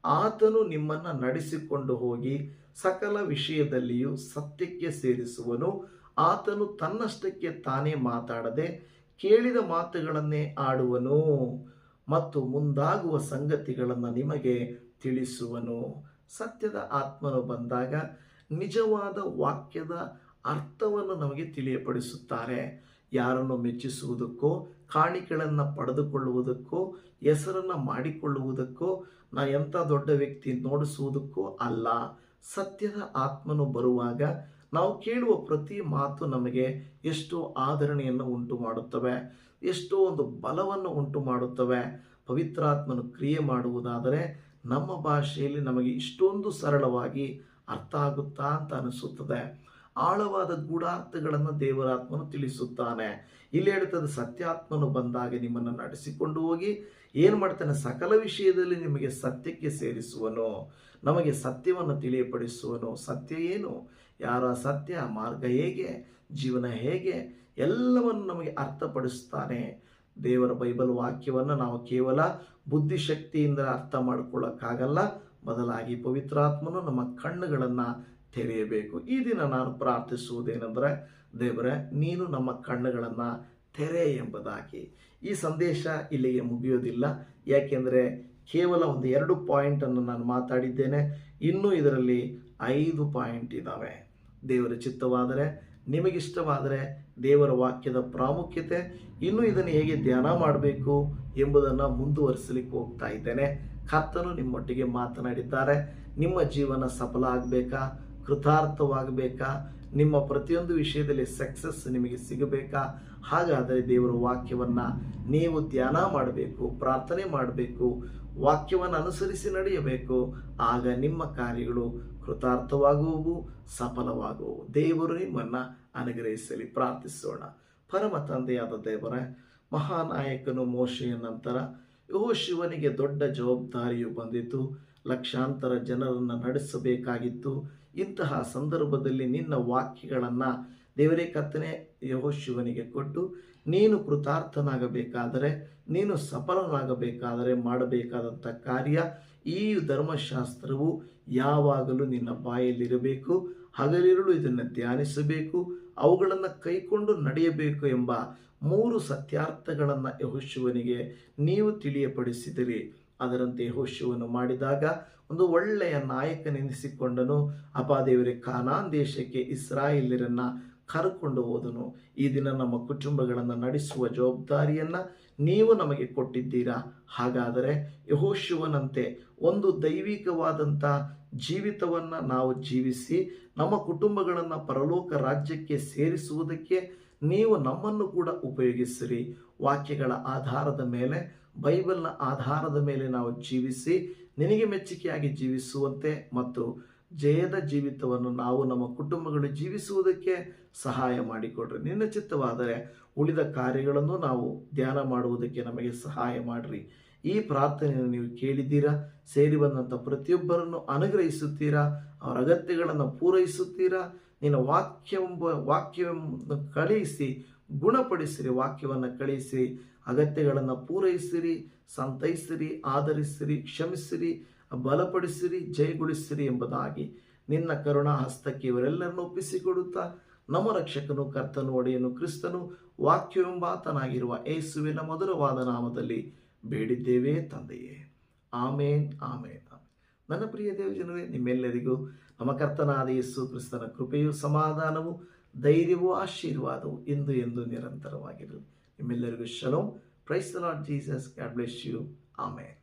ಆತನು ನಿಮ್ಮನ್ನು ನಡೆಸಿಕೊಂಡು ಹೋಗಿ ಸಕಲ ವಿಷಯದಲ್ಲಿಯೂ ಸತ್ಯಕ್ಕೆ ಸೇರಿಸುವನು. ಆತನು ತನ್ನಷ್ಟಕ್ಕೆ ತಾನೇ ಮಾತಾಡದೆ ಕೇಳಿದ ಮಾತುಗಳನ್ನೇ ಆಡುವನು ಮತ್ತು ಮುಂದಾಗುವ ಸಂಗತಿಗಳನ್ನು ನಿಮಗೆ ತಿಳಿಸುವನು. ಸತ್ಯದ ಆತ್ಮನು ಬಂದಾಗ ನಿಜವಾದ ವಾಕ್ಯದ ಅರ್ಥವನ್ನು ನಮಗೆ ತಿಳಿಯಪಡಿಸುತ್ತಾರೆ. ಯಾರನ್ನು ಮೆಚ್ಚಿಸುವುದಕ್ಕೋ, ಕಾಣಿಕೆಗಳನ್ನು ಪಡೆದುಕೊಳ್ಳುವುದಕ್ಕೋ, ಹೆಸರನ್ನು ಮಾಡಿಕೊಳ್ಳುವುದಕ್ಕೋ, ನಾ ಎಂಥ ದೊಡ್ಡ ವ್ಯಕ್ತಿ ನೋಡಿಸುವುದಕ್ಕೋ ಅಲ್ಲ. ಸತ್ಯದ ಆತ್ಮನು ಬರುವಾಗ ನಾವು ಕೇಳುವ ಪ್ರತಿ ಮಾತು ನಮಗೆ ಎಷ್ಟೋ ಆದರಣೆಯನ್ನು ಉಂಟು ಮಾಡುತ್ತವೆ, ಎಷ್ಟೋ ಒಂದು ಬಲವನ್ನು ಉಂಟು ಮಾಡುತ್ತವೆ. ಪವಿತ್ರಾತ್ಮನು ಕ್ರಿಯೆ ಮಾಡುವುದಾದರೆ ನಮ್ಮ ಭಾಷೆಯಲ್ಲಿ ನಮಗೆ ಇಷ್ಟೊಂದು ಸರಳವಾಗಿ ಅರ್ಥ ಆಗುತ್ತಾ ಅಂತ ಅನಿಸುತ್ತದೆ. ಆಳವಾದ ಗೂಢಾರ್ಥಗಳನ್ನು ದೇವರಾತ್ಮನು ತಿಳಿಸುತ್ತಾನೆ. ಇಲ್ಲಿ ಹೇಳ್ತದೆ, ಸತ್ಯಾತ್ಮನು ಬಂದಾಗ ನಿಮ್ಮನ್ನು ನಡೆಸಿಕೊಂಡು ಹೋಗಿ ಏನು ಮಾಡ್ತಾನೆ, ಸಕಲ ವಿಷಯದಲ್ಲಿ ನಿಮಗೆ ಸತ್ಯಕ್ಕೆ ಸೇರಿಸುವನು, ನಮಗೆ ಸತ್ಯವನ್ನು ತಿಳಿಯಪಡಿಸುವನು. ಸತ್ಯ ಏನು, ಯಾರ ಸತ್ಯ, ಮಾರ್ಗ ಹೇಗೆ, ಜೀವನ ಹೇಗೆ, ಎಲ್ಲವನ್ನು ನಮಗೆ ಅರ್ಥಪಡಿಸ್ತಾನೆ. ದೇವರ ಬೈಬಲ್ ವಾಕ್ಯವನ್ನು ನಾವು ಕೇವಲ ಬುದ್ಧಿಶಕ್ತಿಯಿಂದ ಅರ್ಥ ಮಾಡ್ಕೊಳ್ಳೋಕ್ಕಾಗಲ್ಲ, ಬದಲಾಗಿ ಪವಿತ್ರಾತ್ಮನು ನಮ್ಮ ಕಣ್ಣುಗಳನ್ನು ತೆರೆಯಬೇಕು. ಈ ದಿನ ನಾನು ಪ್ರಾರ್ಥಿಸುವುದೇನೆಂದರೆ, ದೇವರೇ, ನೀನು ನಮ್ಮ ಕಣ್ಣುಗಳನ್ನು ತೆರೆ ಎಂಬುದಾಗಿ. ಈ ಸಂದೇಶ ಇಲ್ಲಿಗೆ ಮುಗಿಯೋದಿಲ್ಲ, ಯಾಕೆಂದರೆ ಕೇವಲ ಒಂದು 2 ಪಾಯಿಂಟನ್ನು ನಾನು ಮಾತಾಡಿದ್ದೇನೆ, ಇನ್ನೂ ಇದರಲ್ಲಿ 5 ಪಾಯಿಂಟ್ ಇದ್ದಾವೆ. ದೇವರ ಚಿತ್ತವಾದರೆ, ನಿಮಗಿಷ್ಟವಾದರೆ, ದೇವರ ವಾಕ್ಯದ ಪ್ರಾಮುಖ್ಯತೆ, ಇನ್ನೂ ಇದನ್ನು ಹೇಗೆ ಧ್ಯಾನ ಮಾಡಬೇಕು ಎಂಬುದನ್ನು ಮುಂದುವರಿಸಲಿಕ್ಕೆ ಹೋಗ್ತಾ ಇದ್ದೇನೆ. ಕರ್ತನು ನಿಮ್ಮೊಟ್ಟಿಗೆ ಮಾತನಾಡಿದ್ದಾರೆ. ನಿಮ್ಮ ಜೀವನ ಸಫಲ ಆಗಬೇಕಾ, ಕೃತಾರ್ಥವಾಗಬೇಕಾ, ನಿಮ್ಮ ಪ್ರತಿಯೊಂದು ವಿಷಯದಲ್ಲಿ ಸಕ್ಸಸ್ ನಿಮಗೆ ಸಿಗಬೇಕಾ? ಹಾಗಾದರೆ ದೇವರ ವಾಕ್ಯವನ್ನು ನೀವು ಧ್ಯಾನ ಮಾಡಬೇಕು, ಪ್ರಾರ್ಥನೆ ಮಾಡಬೇಕು, ವಾಕ್ಯವನ್ನು ಅನುಸರಿಸಿ ನಡೆಯಬೇಕು. ಆಗ ನಿಮ್ಮ ಕಾರ್ಯಗಳು ಕೃತಾರ್ಥವಾಗುವವು, ಸಫಲವಾಗುವವು. ದೇವರು ನಿಮ್ಮನ್ನು ಅನುಗ್ರಹಿಸಲಿ. ಪ್ರಾರ್ಥಿಸೋಣ. ಪರಮ ತಂದೆಯಾದ ದೇವರೇ, ಮಹಾನಾಯಕನು ಮೋಶೆಯ ನಂತರ ಯೆಹೋಶುವನಿಗೆ ದೊಡ್ಡ ಜವಾಬ್ದಾರಿಯು ಬಂದಿತು. ಲಕ್ಷಾಂತರ ಜನರನ್ನು ನಡೆಸಬೇಕಾಗಿತ್ತು. ಇಂತಹ ಸಂದರ್ಭದಲ್ಲಿ ನಿನ್ನ ವಾಕ್ಯಗಳನ್ನು ದೇವರೇ ಕರ್ತನೆ ಯೆಹೋಶುವನಿಗೆ ಕೊಟ್ಟು, ನೀನು ಕೃತಾರ್ಥನಾಗಬೇಕಾದರೆ, ನೀನು ಸಫಲನಾಗಬೇಕಾದರೆ ಮಾಡಬೇಕಾದಂಥ ಕಾರ್ಯ, ಈ ಧರ್ಮಶಾಸ್ತ್ರವು ಯಾವಾಗಲೂ ನಿನ್ನ ಬಾಯಲ್ಲಿರಬೇಕು, ಹಗಲಿರುಳು ಇದನ್ನು ಧ್ಯಾನಿಸಬೇಕು, ಅವುಗಳನ್ನು ಕೈಕೊಂಡು ನಡೆಯಬೇಕು ಎಂಬ 3 ಸತ್ಯಾರ್ಥಗಳನ್ನು ಯೆಹೋಶುವನಿಗೆ ನೀವು ತಿಳಿಯಪಡಿಸಿದಿರಿ. ಅದರಂತೆ ಯೆಹೋಶುವನು ಮಾಡಿದಾಗ ಒಂದು ಒಳ್ಳೆಯ ನಾಯಕನೆನಿಸಿಕೊಂಡನು. ಅಪಾ ದೇವರೇ, ಕಾನಾನ್ ದೇಶಕ್ಕೆ ಇಸ್ರಾಯೇಲ್ಯರನ್ನು ಕರ್ಕೊಂಡು ಹೋದನು. ಈ ದಿನ ನಮ್ಮ ಕುಟುಂಬಗಳನ್ನು ನಡೆಸುವ ಜವಾಬ್ದಾರಿಯನ್ನು ನೀವು ನಮಗೆ ಕೊಟ್ಟಿದ್ದೀರಾ. ಹಾಗಾದರೆ ಯೆಹೋಶುವನಂತೆ ಒಂದು ದೈವಿಕವಾದಂಥ ಜೀವಿತವನ್ನು ನಾವು ಜೀವಿಸಿ ನಮ್ಮ ಕುಟುಂಬಗಳನ್ನು ಪರಲೋಕ ರಾಜ್ಯಕ್ಕೆ ಸೇರಿಸುವುದಕ್ಕೆ ನೀವು ನಮ್ಮನ್ನು ಕೂಡ ಉಪಯೋಗಿಸಿರಿ. ವಾಕ್ಯಗಳ ಆಧಾರದ ಮೇಲೆ, ಬೈಬಲ್ನ ಆಧಾರದ ಮೇಲೆ ನಾವು ಜೀವಿಸಿ ನಿನಗೆ ಮೆಚ್ಚುಗೆಯಾಗಿ ಜೀವಿಸುವಂತೆ ಮತ್ತು ಜಯದ ಜೀವಿತವನ್ನು ನಾವು ನಮ್ಮ ಕುಟುಂಬಗಳು ಜೀವಿಸುವುದಕ್ಕೆ ಸಹಾಯ ಮಾಡಿಕೊಡ್ರಿ. ನಿನ್ನ ಚಿತ್ತವಾದರೆ ಉಳಿದ ಕಾರ್ಯಗಳನ್ನು ನಾವು ಧ್ಯಾನ ಮಾಡುವುದಕ್ಕೆ ನಮಗೆ ಸಹಾಯ ಮಾಡಿರಿ. ಈ ಪ್ರಾರ್ಥನೆಯನ್ನು ನೀವು ಕೇಳಿದ್ದೀರಾ. ಸೇರಿ ಬಂದಂಥ ಪ್ರತಿಯೊಬ್ಬರನ್ನು ಅನುಗ್ರಹಿಸುತ್ತೀರಾ, ಅವರ ಅಗತ್ಯಗಳನ್ನು ಪೂರೈಸುತ್ತೀರಾ. ನಿನ್ನ ವಾಕ್ಯವನ್ನು ಕಳುಹಿಸಿ ಗುಣಪಡಿಸಿರಿ, ವಾಕ್ಯವನ್ನು ಕಳುಹಿಸಿ ಅಗತ್ಯಗಳನ್ನು ಪೂರೈಸಿರಿ, ಸಂತೈಸಿರಿ, ಆಧರಿಸಿರಿ, ಕ್ಷಮಿಸಿರಿ, ಬಲಪಡಿಸಿರಿ, ಜಯಗೊಳಿಸಿರಿ ಎಂಬುದಾಗಿ ನಿನ್ನ ಕರುಣಾ ಹಸ್ತಕ್ಕೆ ಇವರೆಲ್ಲರನ್ನು ಒಪ್ಪಿಸಿಕೊಡುತ್ತಾ ನಮ್ಮ ರಕ್ಷಕನು, ಕರ್ತನು, ಒಡೆಯನು, ಕ್ರಿಸ್ತನು, ವಾಕ್ಯವೆಂಬಾತನಾಗಿರುವ ಯೇಸುವಿನ ಮಧುರವಾದ ನಾಮದಲ್ಲಿ ಬೇಡಿದ್ದೇವೆ ತಂದೆಯೇ. ಆಮೇನ್, ಆಮೇನ್. ನನ್ನ ಪ್ರಿಯ ದೇವಜನರೇ, ನಿಮ್ಮೆಲ್ಲರಿಗೂ ನಮ್ಮ ಕರ್ತನಾದ ಯೇಸು ಕ್ರಿಸ್ತನ ಕೃಪೆಯು, ಸಮಾಧಾನವು, ಧೈರ್ಯವೂ, ಆಶೀರ್ವಾದವು ಇಂದು ಎಂದು ನಿರಂತರವಾಗಿರಲಿ. ನಿಮ್ಮೆಲ್ಲರಿಗೂ ಶಲೋಮ್. Praise the Lord Jesus. God bless you. Amen.